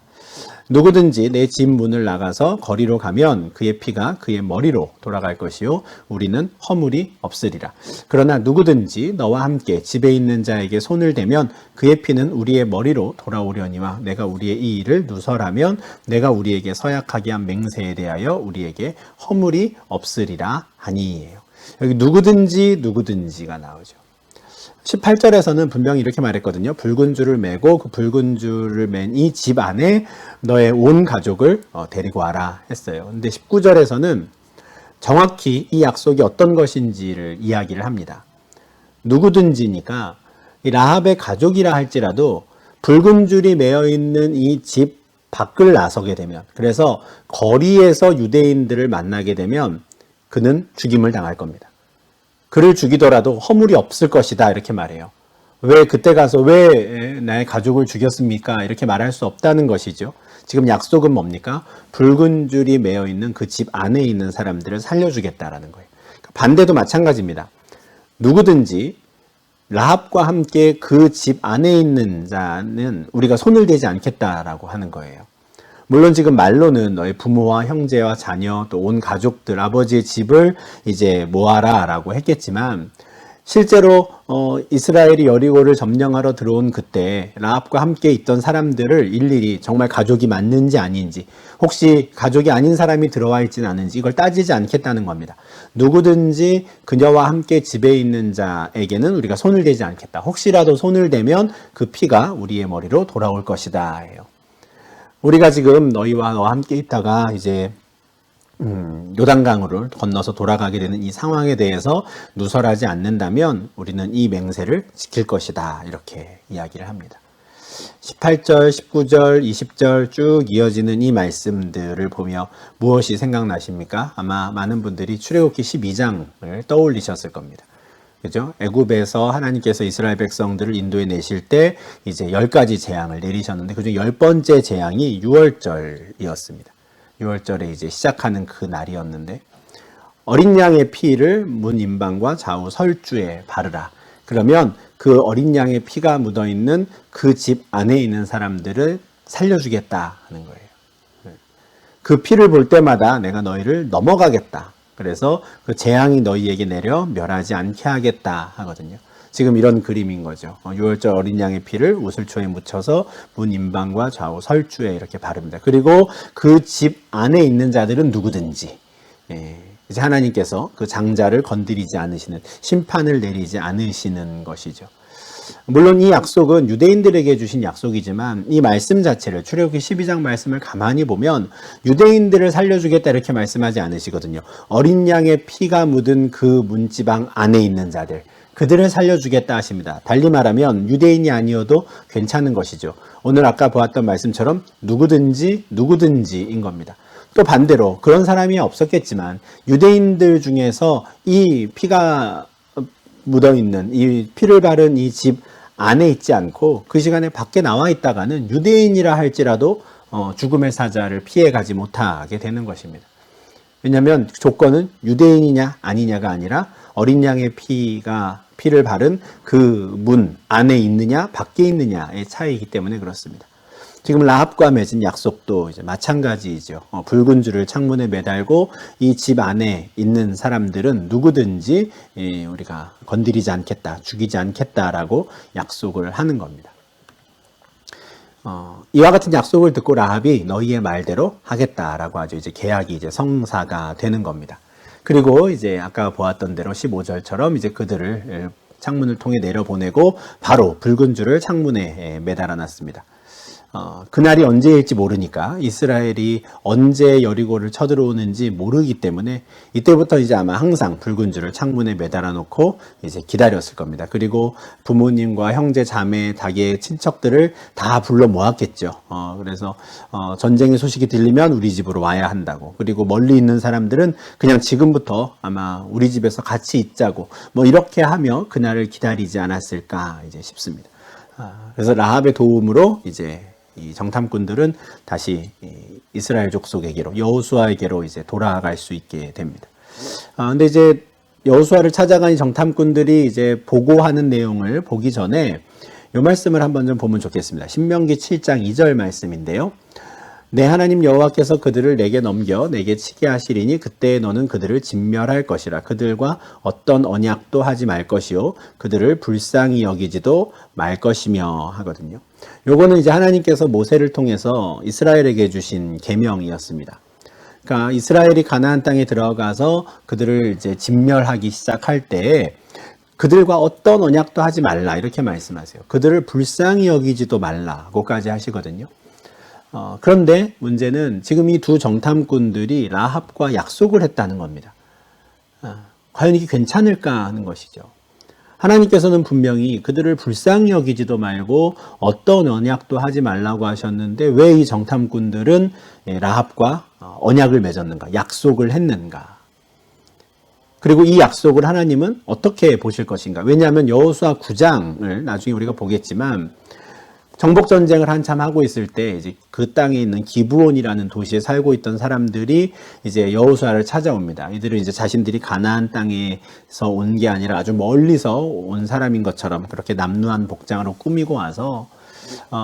누구든지 내 집 문을 나가서 거리로 가면 그의 피가 그의 머리로 돌아갈 것이요 우리는 허물이 없으리라. 그러나 누구든지 너와 함께 집에 있는 자에게 손을 대면 그의 피는 우리의 머리로 돌아오려니와 내가 우리의 이 일을 누설하면 내가 우리에게 서약하게 한 맹세에 대하여 우리에게 허물이 없으리라 하니예요. 여기 누구든지가 나오죠. 18절에서는 분명히 이렇게 말했거든요. 붉은 줄을 매고 그 붉은 줄을 맨 이 집 안에 너의 온 가족을 데리고 와라 했어요. 근데 19절에서는 정확히 이 약속이 어떤 것인지를 이야기를 합니다. 누구든지니까 이 라합의 가족이라 할지라도 붉은 줄이 매어 있는 이 집 밖을 나서게 되면, 그래서 거리에서 유대인들을 만나게 되면 그는 죽임을 당할 겁니다. 그를 죽이더라도 허물이 없을 것이다 이렇게 말해요. 왜 그때 가서 왜 나의 가족을 죽였습니까? 이렇게 말할 수 없다는 것이죠. 지금 약속은 뭡니까? 붉은 줄이 매어 있는 그 집 안에 있는 사람들을 살려주겠다라는 거예요. 반대도 마찬가지입니다. 누구든지 라합과 함께 그 집 안에 있는 자는 우리가 손을 대지 않겠다라고 하는 거예요. 물론 지금 말로는 너의 부모와 형제와 자녀 또 온 가족들 아버지의 집을 이제 모아라 라고 했겠지만 실제로 이스라엘이 여리고를 점령하러 들어온 그때 라합과 함께 있던 사람들을 일일이 정말 가족이 맞는지 아닌지 혹시 가족이 아닌 사람이 들어와 있지는 않은지 이걸 따지지 않겠다는 겁니다. 누구든지 그녀와 함께 집에 있는 자에게는 우리가 손을 대지 않겠다. 혹시라도 손을 대면 그 피가 우리의 머리로 돌아올 것이다 해요. 우리가 지금 너희와 너와 함께 있다가 이제 요단강을 건너서 돌아가게 되는 이 상황에 대해서 누설하지 않는다면 우리는 이 맹세를 지킬 것이다 이렇게 이야기를 합니다. 18절, 19절, 20절 쭉 이어지는 이 말씀들을 보며 무엇이 생각나십니까? 아마 많은 분들이 출애굽기 12장을 떠올리셨을 겁니다. 그죠? 애굽에서 하나님께서 이스라엘 백성들을 인도해 내실 때 이제 10가지 재앙을 내리셨는데 그중 10번째 재앙이 6월절이었습니다. 6월절에 이제 시작하는 그 날이었는데 어린 양의 피를 문 임방과 좌우 설주에 바르라. 그러면 그 어린 양의 피가 묻어 있는 그 집 안에 있는 사람들을 살려주겠다 하는 거예요. 그 피를 볼 때마다 내가 너희를 넘어가겠다. 그래서 그 재앙이 너희에게 내려 멸하지 않게 하겠다 하거든요. 지금 이런 그림인 거죠. 6월절 어린 양의 피를 우슬초에 묻혀서 문 임방과 좌우 설주에 이렇게 바릅니다. 그리고 그 집 안에 있는 자들은 누구든지 이제 하나님께서 그 장자를 건드리지 않으시는 심판을 내리지 않으시는 것이죠. 물론 이 약속은 유대인들에게 주신 약속이지만 이 말씀 자체를 출애굽기 12장 말씀을 가만히 보면 유대인들을 살려주겠다 이렇게 말씀하지 않으시거든요. 어린 양의 피가 묻은 그 문지방 안에 있는 자들 그들을 살려주겠다 하십니다. 달리 말하면 유대인이 아니어도 괜찮은 것이죠. 오늘 아까 보았던 말씀처럼 누구든지인 겁니다. 또 반대로 그런 사람이 없었겠지만 유대인들 중에서 이 피가 묻어있는 이 피를 바른 이 집 안에 있지 않고 그 시간에 밖에 나와 있다가는 유대인이라 할지라도 죽음의 사자를 피해가지 못하게 되는 것입니다. 왜냐하면 조건은 유대인이냐 아니냐가 아니라 어린 양의 피를 바른 그 문 안에 있느냐 밖에 있느냐의 차이이기 때문에 그렇습니다. 지금 라합과 맺은 약속도 이제 마찬가지이죠. 붉은 줄을 창문에 매달고 이 집 안에 있는 사람들은 누구든지 우리가 건드리지 않겠다, 죽이지 않겠다라고 약속을 하는 겁니다. 이와 같은 약속을 듣고 라합이 너희의 말대로 하겠다라고 하죠. 이제 계약이 이제 성사가 되는 겁니다. 그리고 이제 아까 보았던 대로 15절처럼 이제 그들을 창문을 통해 내려보내고 바로 붉은 줄을 창문에 매달아 놨습니다. 그날이 언제일지 모르니까 이스라엘이 언제 여리고를 쳐들어오는지 모르기 때문에 이때부터 이제 아마 항상 붉은 줄을 창문에 매달아 놓고 이제 기다렸을 겁니다. 그리고 부모님과 형제, 자매, 자기의 친척들을 다 불러 모았겠죠. 그래서 전쟁의 소식이 들리면 우리 집으로 와야 한다고. 그리고 멀리 있는 사람들은 그냥 지금부터 아마 우리 집에서 같이 있자고 뭐 이렇게 하며 그날을 기다리지 않았을까 이제 싶습니다. 그래서 라합의 도움으로 이제 이 정탐꾼들은 다시 이스라엘 족속에게로 여호수아에게로 이제 돌아갈 수 있게 됩니다. 근데 이제 여호수아를 찾아간 이 정탐꾼들이 이제 보고하는 내용을 보기 전에 이 말씀을 한번 좀 보면 좋겠습니다. 신명기 7장 2절 말씀인데요. 내 하나님 여호와께서 그들을 내게 넘겨 내게 치게 하시리니 그때 너는 그들을 진멸할 것이라. 그들과 어떤 언약도 하지 말 것이요 그들을 불쌍히 여기지도 말 것이며 하거든요. 요거는 이제 하나님께서 모세를 통해서 이스라엘에게 주신 계명이었습니다. 그러니까 이스라엘이 가나안 땅에 들어가서 그들을 이제 진멸하기 시작할 때에 그들과 어떤 언약도 하지 말라 이렇게 말씀하세요. 그들을 불쌍히 여기지도 말라고까지 하시거든요. 그런데 문제는 지금 이 두 정탐꾼들이 라합과 약속을 했다는 겁니다. 과연 이게 괜찮을까 하는 것이죠. 하나님께서는 분명히 그들을 불쌍히 여기지도 말고 어떤 언약도 하지 말라고 하셨는데 왜 이 정탐꾼들은 라합과 언약을 맺었는가, 약속을 했는가. 그리고 이 약속을 하나님은 어떻게 보실 것인가. 왜냐하면 여호수아 9장을 나중에 우리가 보겠지만 정복 전쟁을 한참 하고 있을 때 이제 그 땅에 있는 기브온이라는 도시에 살고 있던 사람들이 이제 여호수아를 찾아옵니다. 이들은 이제 자신들이 가나안 땅에서 온 게 아니라 아주 멀리서 온 사람인 것처럼 그렇게 남루한 복장으로 꾸미고 와서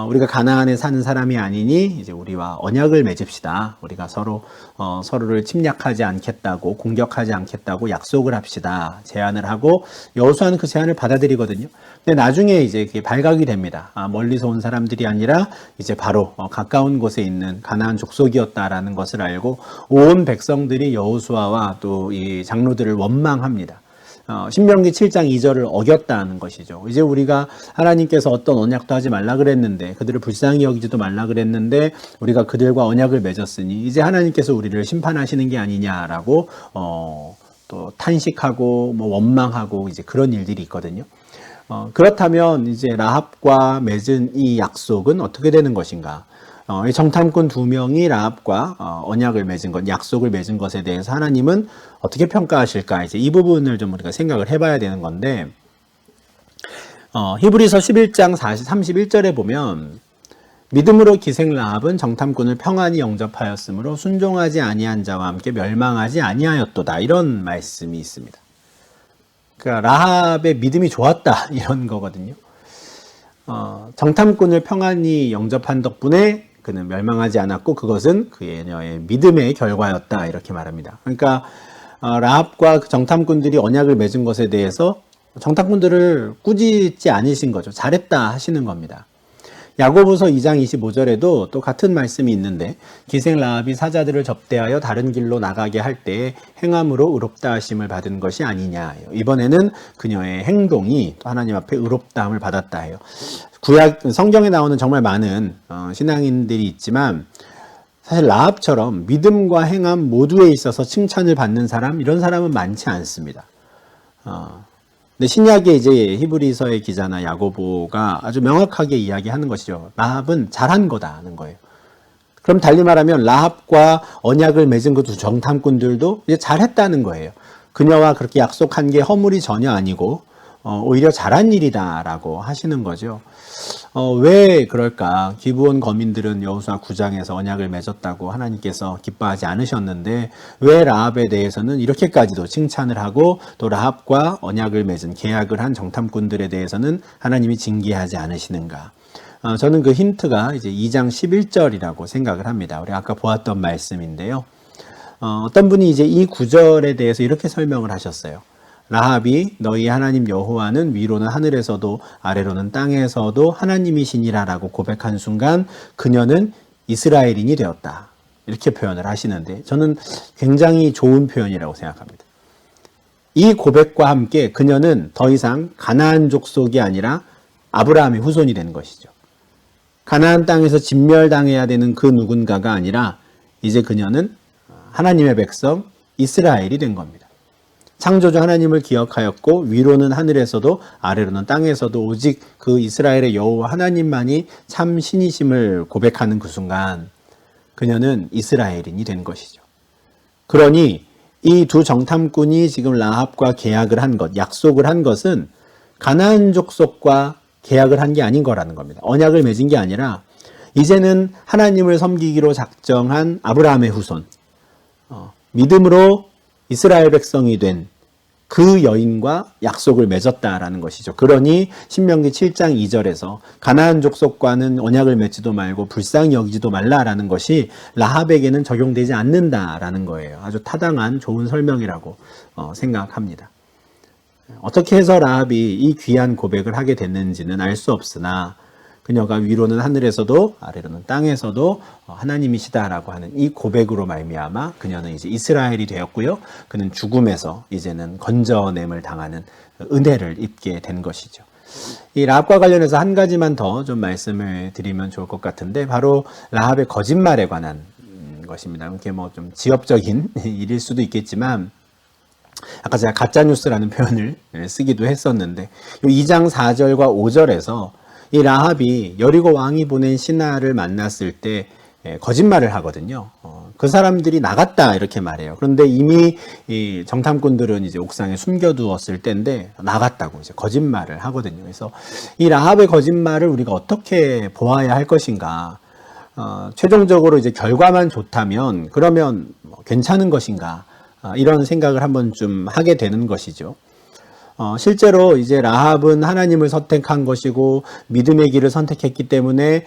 우리가 가나안에 사는 사람이 아니니 이제 우리와 언약을 맺읍시다. 우리가 서로를 침략하지 않겠다고 공격하지 않겠다고 약속을 합시다. 제안을 하고 여호수아는 그 제안을 받아들이거든요. 근데 나중에 이제 그게 발각이 됩니다. 멀리서 온 사람들이 아니라 이제 바로 가까운 곳에 있는 가나안 족속이었다라는 것을 알고 온 백성들이 여호수아와 또 이 장로들을 원망합니다. 신명기 7장 2절을 어겼다는 것이죠. 이제 우리가 하나님께서 어떤 언약도 하지 말라 그랬는데 그들을 불쌍히 여기지도 말라 그랬는데 우리가 그들과 언약을 맺었으니 이제 하나님께서 우리를 심판하시는 게 아니냐라고 또 탄식하고 뭐 원망하고 이제 그런 일들이 있거든요. 그렇다면 이제 라합과 맺은 이 약속은 어떻게 되는 것인가? 이 정탐꾼 두 명이 라합과 언약을 맺은 것, 약속을 맺은 것에 대해서 하나님은 어떻게 평가하실까? 이제 이 부분을 좀 우리가 생각을 해봐야 되는 건데, 히브리서 11장 31절에 보면 믿음으로 기생 라합은 정탐꾼을 평안히 영접하였으므로 순종하지 아니한 자와 함께 멸망하지 아니하였도다. 이런 말씀이 있습니다. 그러니까 라합의 믿음이 좋았다 이런 거거든요. 정탐꾼을 평안히 영접한 덕분에 그는 멸망하지 않았고 그것은 그녀의 믿음의 결과였다 이렇게 말합니다. 그러니까 라합과 그 정탐꾼들이 언약을 맺은 것에 대해서 정탐꾼들을 꾸짖지 않으신 거죠. 잘했다 하시는 겁니다. 야고보서 2장 25절에도 또 같은 말씀이 있는데 기생 라합이 사자들을 접대하여 다른 길로 나가게 할 때에 행함으로 의롭다 하심을 받은 것이 아니냐. 이번에는 그녀의 행동이 또 하나님 앞에 의롭다함을 받았다 해요. 구약 성경에 나오는 정말 많은 신앙인들이 있지만 사실 라합처럼 믿음과 행함 모두에 있어서 칭찬을 받는 사람 이런 사람은 많지 않습니다. 근데 신약의 이제 히브리서의 기자나 야고보가 아주 명확하게 이야기하는 것이죠. 라합은 잘한 거다는 거예요. 그럼 달리 말하면 라합과 언약을 맺은 그 두 정탐꾼들도 이제 잘했다는 거예요. 그녀와 그렇게 약속한 게 허물이 전혀 아니고 오히려 잘한 일이다라고 하시는 거죠. 왜 그럴까? 기브온 거민들은 여호수아 9장에서 언약을 맺었다고 하나님께서 기뻐하지 않으셨는데 왜 라합에 대해서는 이렇게까지도 칭찬을 하고 또 라합과 언약을 맺은 계약을 한 정탐꾼들에 대해서는 하나님이 징계하지 않으시는가? 저는 그 힌트가 이제 2장 11절이라고 생각을 합니다. 우리 아까 보았던 말씀인데요. 어떤 분이 이제 이 구절에 대해서 이렇게 설명을 하셨어요. 라합이 너희 하나님 여호와는 위로는 하늘에서도 아래로는 땅에서도 하나님이시니라라고 고백한 순간 그녀는 이스라엘인이 되었다. 이렇게 표현을 하시는데 저는 굉장히 좋은 표현이라고 생각합니다. 이 고백과 함께 그녀는 더 이상 가나안 족속이 아니라 아브라함의 후손이 되는 것이죠. 가나안 땅에서 진멸당해야 되는 그 누군가가 아니라 이제 그녀는 하나님의 백성 이스라엘이 된 겁니다. 창조주 하나님을 기억하였고 위로는 하늘에서도 아래로는 땅에서도 오직 그 이스라엘의 여호와 하나님만이 참 신이심을 고백하는 그 순간 그녀는 이스라엘인이 된 것이죠. 그러니 이 두 정탐꾼이 지금 라합과 계약을 한 것, 약속을 한 것은 가나안 족속과 계약을 한 게 아닌 거라는 겁니다. 언약을 맺은 게 아니라 이제는 하나님을 섬기기로 작정한 아브라함의 후손, 믿음으로 이스라엘 백성이 된 그 여인과 약속을 맺었다라는 것이죠. 그러니 신명기 7장 2절에서 가나안 족속과는 언약을 맺지도 말고 불쌍히 여기지도 말라라는 것이 라합에게는 적용되지 않는다라는 거예요. 아주 타당한 좋은 설명이라고 생각합니다. 어떻게 해서 라합이 이 귀한 고백을 하게 됐는지는 알 수 없으나 그녀가 위로는 하늘에서도 아래로는 땅에서도 하나님이시다라고 하는 이 고백으로 말미암아 그녀는 이제 이스라엘이 되었고요. 그는 죽음에서 이제는 건져냄을 당하는 은혜를 입게 된 것이죠. 이 라합과 관련해서 한 가지만 더 좀 말씀을 드리면 좋을 것 같은데 바로 라합의 거짓말에 관한 것입니다. 이렇게 뭐 좀 지엽적인 일일 수도 있겠지만 아까 제가 가짜뉴스라는 표현을 쓰기도 했었는데 2장 4절과 5절에서 이 라합이 여리고 왕이 보낸 신하를 만났을 때 거짓말을 하거든요. 그 사람들이 나갔다 이렇게 말해요. 그런데 이미 이 정탐꾼들은 이제 옥상에 숨겨두었을 때인데 나갔다고 이제 거짓말을 하거든요. 그래서 이 라합의 거짓말을 우리가 어떻게 보아야 할 것인가? 최종적으로 이제 결과만 좋다면 그러면 괜찮은 것인가? 이런 생각을 한번 좀 하게 되는 것이죠. 실제로 이제 라합은 하나님을 선택한 것이고 믿음의 길을 선택했기 때문에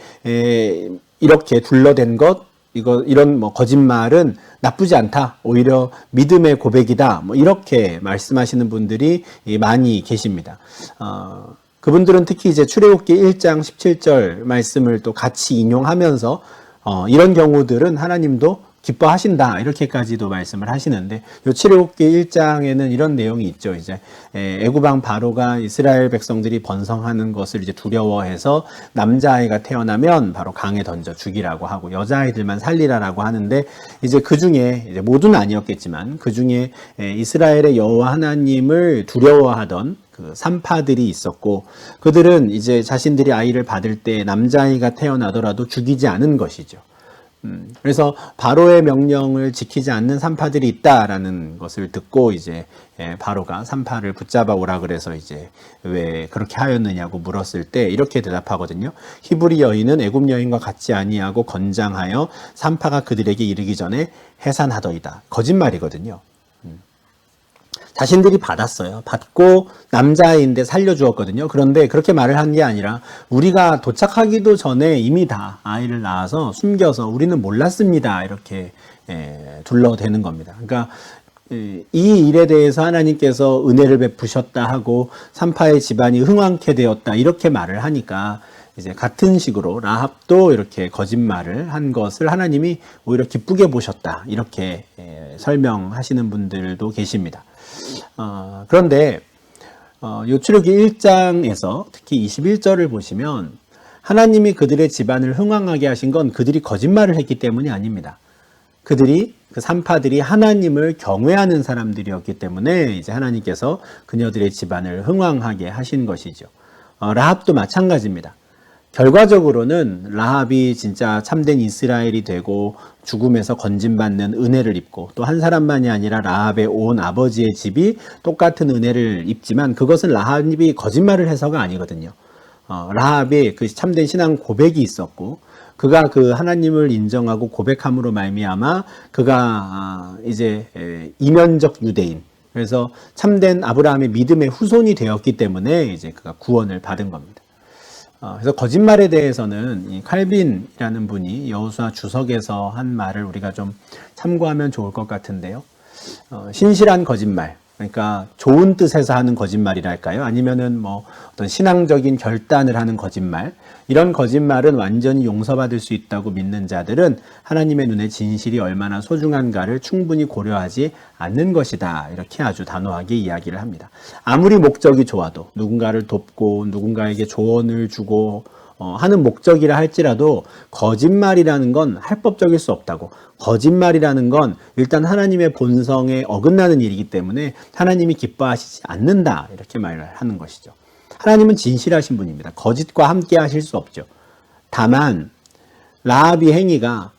이렇게 둘러댄 것, 이런 거짓말은 나쁘지 않다. 오히려 믿음의 고백이다. 이렇게 말씀하시는 분들이 많이 계십니다. 그분들은 특히 이제 출애굽기 1장 17절 말씀을 또 같이 인용하면서 이런 경우들은 하나님도 기뻐하신다 이렇게까지도 말씀을 하시는데 요 출애굽기 1장에는 이런 내용이 있죠. 이제 애굽 왕 바로가 이스라엘 백성들이 번성하는 것을 이제 두려워해서 남자아이가 태어나면 바로 강에 던져 죽이라고 하고 여자아이들만 살리라라고 하는데 이제 그 중에 이제 모두는 아니었겠지만 그 중에 이스라엘의 여호와 하나님을 두려워하던 그 산파들이 있었고 그들은 이제 자신들이 아이를 받을 때 남자아이가 태어나더라도 죽이지 않은 것이죠. 그래서 바로의 명령을 지키지 않는 산파들이 있다라는 것을 듣고 이제 바로가 산파를 붙잡아 오라 그래서 이제 왜 그렇게 하였느냐고 물었을 때 이렇게 대답하거든요. 히브리 여인은 애굽 여인과 같지 아니하고 건장하여 산파가 그들에게 이르기 전에 해산하더이다. 거짓말이거든요. 자신들이 받았어요. 받고 남자아이인데 살려주었거든요. 그런데 그렇게 말을 한 게 아니라 우리가 도착하기도 전에 이미 다 아이를 낳아서 숨겨서 우리는 몰랐습니다. 이렇게 둘러대는 겁니다. 그러니까 이 일에 대해서 하나님께서 은혜를 베푸셨다 하고 산파의 집안이 흥왕케 되었다 이렇게 말을 하니까 이제 같은 식으로 라합도 이렇게 거짓말을 한 것을 하나님이 오히려 기쁘게 보셨다 이렇게 설명하시는 분들도 계십니다. 그런데 요 출애굽기 1장에서 특히 21절을 보시면 하나님이 그들의 집안을 흥왕하게 하신 건 그들이 거짓말을 했기 때문이 아닙니다. 그들이 그 산파들이 하나님을 경외하는 사람들이었기 때문에 이제 하나님께서 그녀들의 집안을 흥왕하게 하신 것이죠. 라합도 마찬가지입니다. 결과적으로는 라합이 진짜 참된 이스라엘이 되고 죽음에서 건짐받는 은혜를 입고 또 한 사람만이 아니라 라합의 온 아버지의 집이 똑같은 은혜를 입지만 그것은 라합이 거짓말을 해서가 아니거든요. 라합이 그 참된 신앙 고백이 있었고 그가 그 하나님을 인정하고 고백함으로 말미암아 그가 이제 이면적 유대인 그래서 참된 아브라함의 믿음의 후손이 되었기 때문에 이제 그가 구원을 받은 겁니다. 그래서 거짓말에 대해서는 이 칼빈이라는 분이 여호수아 주석에서 한 말을 우리가 좀 참고하면 좋을 것 같은데요. 신실한 거짓말, 그러니까 좋은 뜻에서 하는 거짓말이랄까요? 아니면은 뭐 어떤 신앙적인 결단을 하는 거짓말. 이런 거짓말은 완전히 용서받을 수 있다고 믿는 자들은 하나님의 눈에 진실이 얼마나 소중한가를 충분히 고려하지 않는 것이다. 이렇게 아주 단호하게 이야기를 합니다. 아무리 목적이 좋아도 누군가를 돕고 누군가에게 조언을 주고 하는 목적이라 할지라도 거짓말이라는 건 합법적일 수 없다고. 거짓말이라는 건 일단 하나님의 본성에 어긋나는 일이기 때문에 하나님이 기뻐하시지 않는다. 이렇게 말을 하는 것이죠. 하나님은 진실하신 분입니다. 거짓과 함께 하실 수 없죠. 다만 라합의 행위가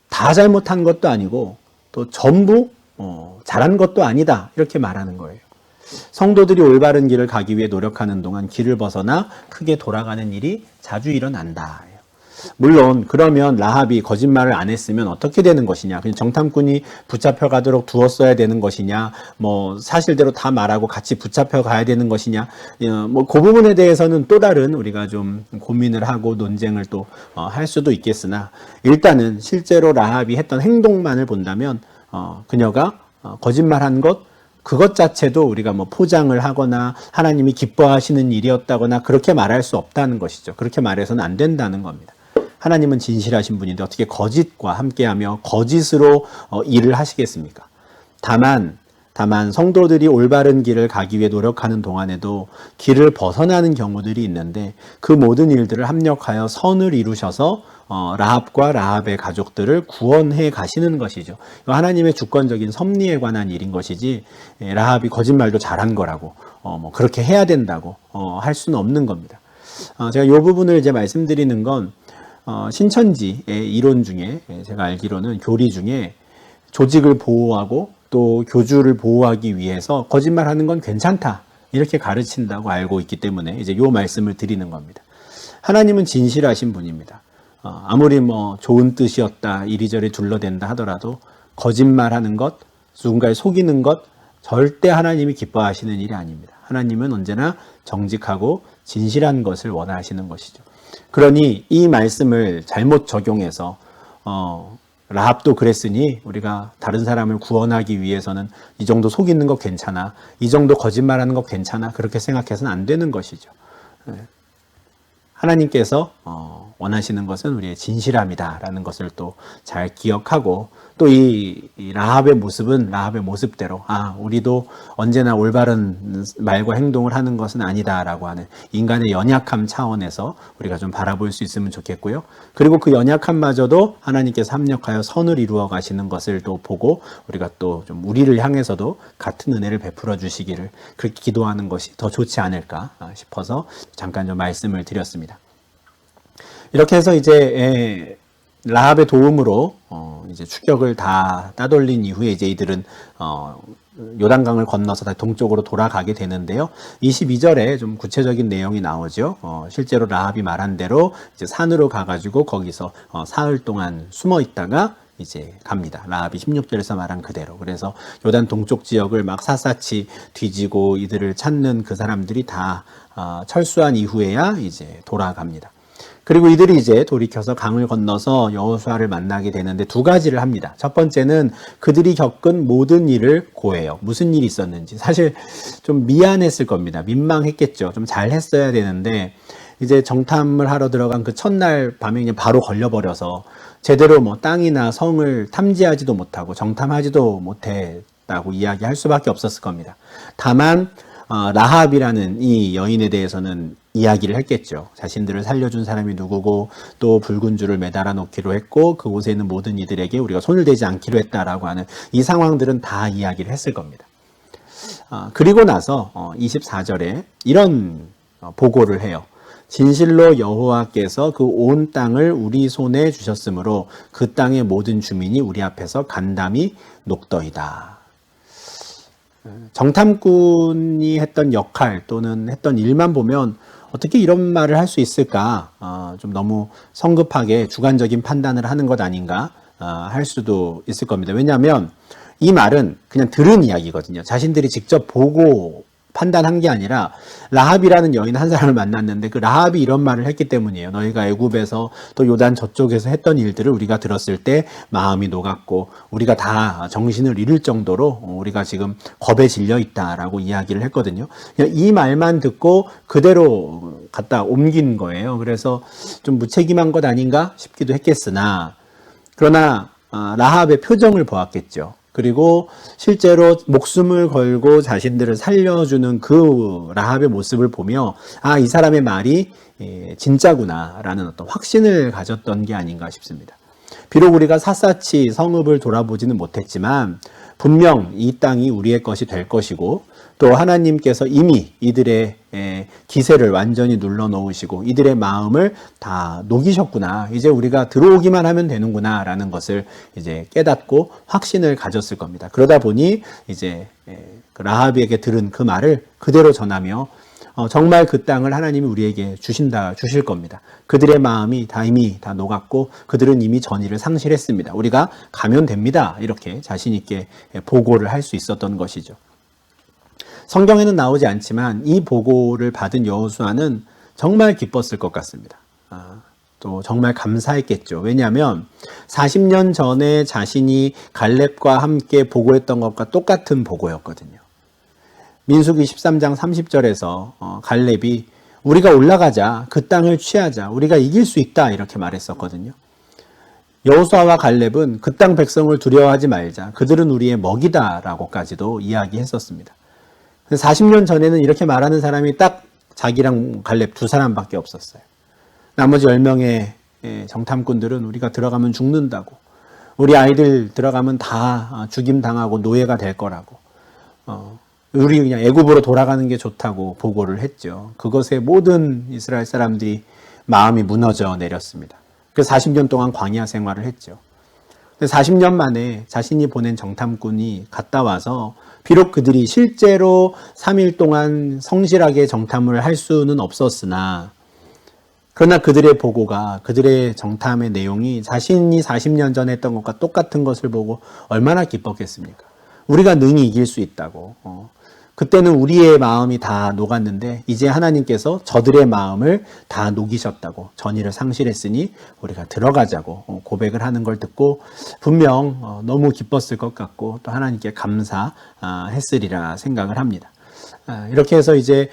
다 잘못한 것도 아니고 또 전부 잘한 것도 아니다. 이렇게 말하는 거예요. 성도들이 올바른 길을 가기 위해 노력하는 동안 길을 벗어나 크게 돌아가는 일이 자주 일어난다. 물론 그러면 라합이 거짓말을 안 했으면 어떻게 되는 것이냐, 그냥 정탐꾼이 붙잡혀 가도록 두었어야 되는 것이냐, 뭐 사실대로 다 말하고 같이 붙잡혀 가야 되는 것이냐, 뭐 그 부분에 대해서는 또 다른 우리가 좀 고민을 하고 논쟁을 또 할 수도 있겠으나, 일단은 실제로 라합이 했던 행동만을 본다면 그녀가 거짓말한 그것 자체도 우리가 뭐 포장을 하거나 하나님이 기뻐하시는 일이었다거나 그렇게 말할 수 없다는 것이죠. 그렇게 말해서는 안 된다는 겁니다. 하나님은 진실하신 분인데 어떻게 거짓과 함께하며 거짓으로 일을 하시겠습니까? 다만 성도들이 올바른 길을 가기 위해 노력하는 동안에도 길을 벗어나는 경우들이 있는데 그 모든 일들을 합력하여 선을 이루셔서 라합과 라합의 가족들을 구원해 가시는 것이죠. 하나님의 주권적인 섭리에 관한 일인 것이지 라합이 거짓말도 잘한 거라고 뭐 그렇게 해야 된다고 할 수는 없는 겁니다. 제가 이 부분을 이제 말씀드리는 건 신천지의 이론 중에 제가 알기로는 교리 중에 조직을 보호하고 또 교주를 보호하기 위해서 거짓말하는 건 괜찮다 이렇게 가르친다고 알고 있기 때문에 이제 이 말씀을 드리는 겁니다. 하나님은 진실하신 분입니다. 아무리 뭐 좋은 뜻이었다 이리저리 둘러댄다 하더라도 거짓말하는 것, 누군가를 속이는 것 절대 하나님이 기뻐하시는 일이 아닙니다. 하나님은 언제나 정직하고 진실한 것을 원하시는 것이죠. 그러니 이 말씀을 잘못 적용해서 라합도 그랬으니 우리가 다른 사람을 구원하기 위해서는 이 정도 속이는 거 괜찮아, 이 정도 거짓말하는 거 괜찮아, 그렇게 생각해서는 안 되는 것이죠. 하나님께서 원하시는 것은 우리의 진실함이다라는 것을 또 잘 기억하고, 또 이 라합의 모습은 라합의 모습대로 우리도 언제나 올바른 말과 행동을 하는 것은 아니다라고 하는 인간의 연약함 차원에서 우리가 좀 바라볼 수 있으면 좋겠고요. 그리고 그 연약함마저도 하나님께서 합력하여 선을 이루어 가시는 것을 또 보고 우리가 또 좀 우리를 향해서도 같은 은혜를 베풀어 주시기를 그렇게 기도하는 것이 더 좋지 않을까 싶어서 잠깐 좀 말씀을 드렸습니다. 이렇게 해서 이제 라합의 도움으로 이제 추격을 다 따돌린 이후에 이제 이들은 요단강을 건너서 다시 동쪽으로 돌아가게 되는데요. 22절에 좀 구체적인 내용이 나오죠. 실제로 라합이 말한 대로 이제 산으로 가가지고 거기서 사흘 동안 숨어 있다가 이제 갑니다. 라합이 16절에서 말한 그대로. 그래서 요단 동쪽 지역을 막 샅샅이 뒤지고 이들을 찾는 그 사람들이 다 철수한 이후에야 이제 돌아갑니다. 그리고 이들이 이제 돌이켜서 강을 건너서 여호수아를 만나게 되는데 두 가지를 합니다. 첫 번째는 그들이 겪은 모든 일을 고해요. 무슨 일이 있었는지. 사실 좀 미안했을 겁니다. 민망했겠죠. 좀 잘했어야 되는데 이제 정탐을 하러 들어간 그 첫날 밤에 그냥 바로 걸려버려서 제대로 뭐 땅이나 성을 탐지하지도 못하고 정탐하지도 못했다고 이야기할 수밖에 없었을 겁니다. 다만 라합이라는 이 여인에 대해서는 이야기를 했겠죠. 자신들을 살려준 사람이 누구고 또 붉은 줄을 매달아 놓기로 했고 그곳에 있는 모든 이들에게 우리가 손을 대지 않기로 했다라고 하는 이 상황들은 다 이야기를 했을 겁니다. 그리고 나서 24절에 이런 보고를 해요. 진실로 여호와께서 그 온 땅을 우리 손에 주셨으므로 그 땅의 모든 주민이 우리 앞에서 간담이 녹더이다. 정탐꾼이 했던 역할 또는 했던 일만 보면 어떻게 이런 말을 할 수 있을까? 좀 너무 성급하게 주관적인 판단을 하는 것 아닌가 할 수도 있을 겁니다. 왜냐하면 이 말은 그냥 들은 이야기거든요. 자신들이 직접 보고 판단한 게 아니라 라합이라는 여인 한 사람을 만났는데 그 라합이 이런 말을 했기 때문이에요. 너희가 애굽에서 또 요단 저쪽에서 했던 일들을 우리가 들었을 때 마음이 녹았고 우리가 다 정신을 잃을 정도로 우리가 지금 겁에 질려 있다라고 이야기를 했거든요. 이 말만 듣고 그대로 갖다 옮긴 거예요. 그래서 좀 무책임한 것 아닌가 싶기도 했겠으나 그러나 라합의 표정을 보았겠죠. 그리고 실제로 목숨을 걸고 자신들을 살려주는 그 라합의 모습을 보며 이 사람의 말이 진짜구나 라는 어떤 확신을 가졌던 게 아닌가 싶습니다. 비록 우리가 샅샅이 성읍을 돌아보지는 못했지만 분명 이 땅이 우리의 것이 될 것이고 또 하나님께서 이미 이들의 기세를 완전히 눌러놓으시고 이들의 마음을 다 녹이셨구나. 이제 우리가 들어오기만 하면 되는구나 라는 것을 이제 깨닫고 확신을 가졌을 겁니다. 그러다 보니 이제 라합에게 들은 그 말을 그대로 전하며 정말 그 땅을 하나님이 우리에게 주실 겁니다. 그들의 마음이 이미 다 녹았고 그들은 이미 전의를 상실했습니다. 우리가 가면 됩니다. 이렇게 자신 있게 보고를 할 수 있었던 것이죠. 성경에는 나오지 않지만 이 보고를 받은 여호수아는 정말 기뻤을 것 같습니다. 또 정말 감사했겠죠. 왜냐하면 40년 전에 자신이 갈렙과 함께 보고했던 것과 똑같은 보고였거든요. 민수기 13장 30절에서 갈렙이 우리가 올라가자, 그 땅을 취하자, 우리가 이길 수 있다 이렇게 말했었거든요. 여호수아와 갈렙은 그 땅 백성을 두려워하지 말자, 그들은 우리의 먹이다 라고까지도 이야기했었습니다. 40년 전에는 이렇게 말하는 사람이 딱 자기랑 갈렙 두 사람밖에 없었어요. 나머지 10명의 정탐꾼들은 우리가 들어가면 죽는다고, 우리 아이들 들어가면 다 죽임당하고 노예가 될 거라고, 우리 그냥 애굽으로 돌아가는 게 좋다고 보고를 했죠. 그것에 모든 이스라엘 사람들이 마음이 무너져 내렸습니다. 그래서 40년 동안 광야 생활을 했죠. 40년 만에 자신이 보낸 정탐꾼이 갔다 와서 비록 그들이 실제로 3일 동안 성실하게 정탐을 할 수는 없었으나 그러나 그들의 보고가, 그들의 정탐의 내용이 자신이 40년 전에 했던 것과 똑같은 것을 보고 얼마나 기뻤겠습니까? 우리가 능히 이길 수 있다고. 그때는 우리의 마음이 다 녹았는데 이제 하나님께서 저들의 마음을 다 녹이셨다고, 전의를 상실했으니 우리가 들어가자고 고백을 하는 걸 듣고 분명 너무 기뻤을 것 같고 또 하나님께 감사했으리라 생각을 합니다. 이렇게 해서 이제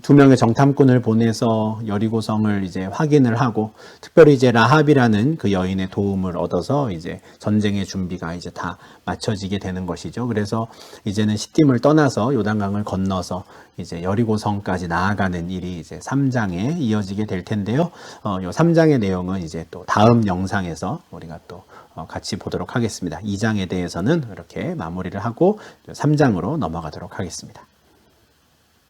2명의 정탐꾼을 보내서 여리고성을 이제 확인을 하고 특별히 이제 라합이라는 그 여인의 도움을 얻어서 이제 전쟁의 준비가 이제 다 마쳐지게 되는 것이죠. 그래서 이제는 시딤을 떠나서 요단강을 건너서 이제 여리고성까지 나아가는 일이 이제 3장에 이어지게 될 텐데요. 요 3장의 내용은 이제 또 다음 영상에서 우리가 또 같이 보도록 하겠습니다. 2장에 대해서는 이렇게 마무리를 하고 3장으로 넘어가도록 하겠습니다.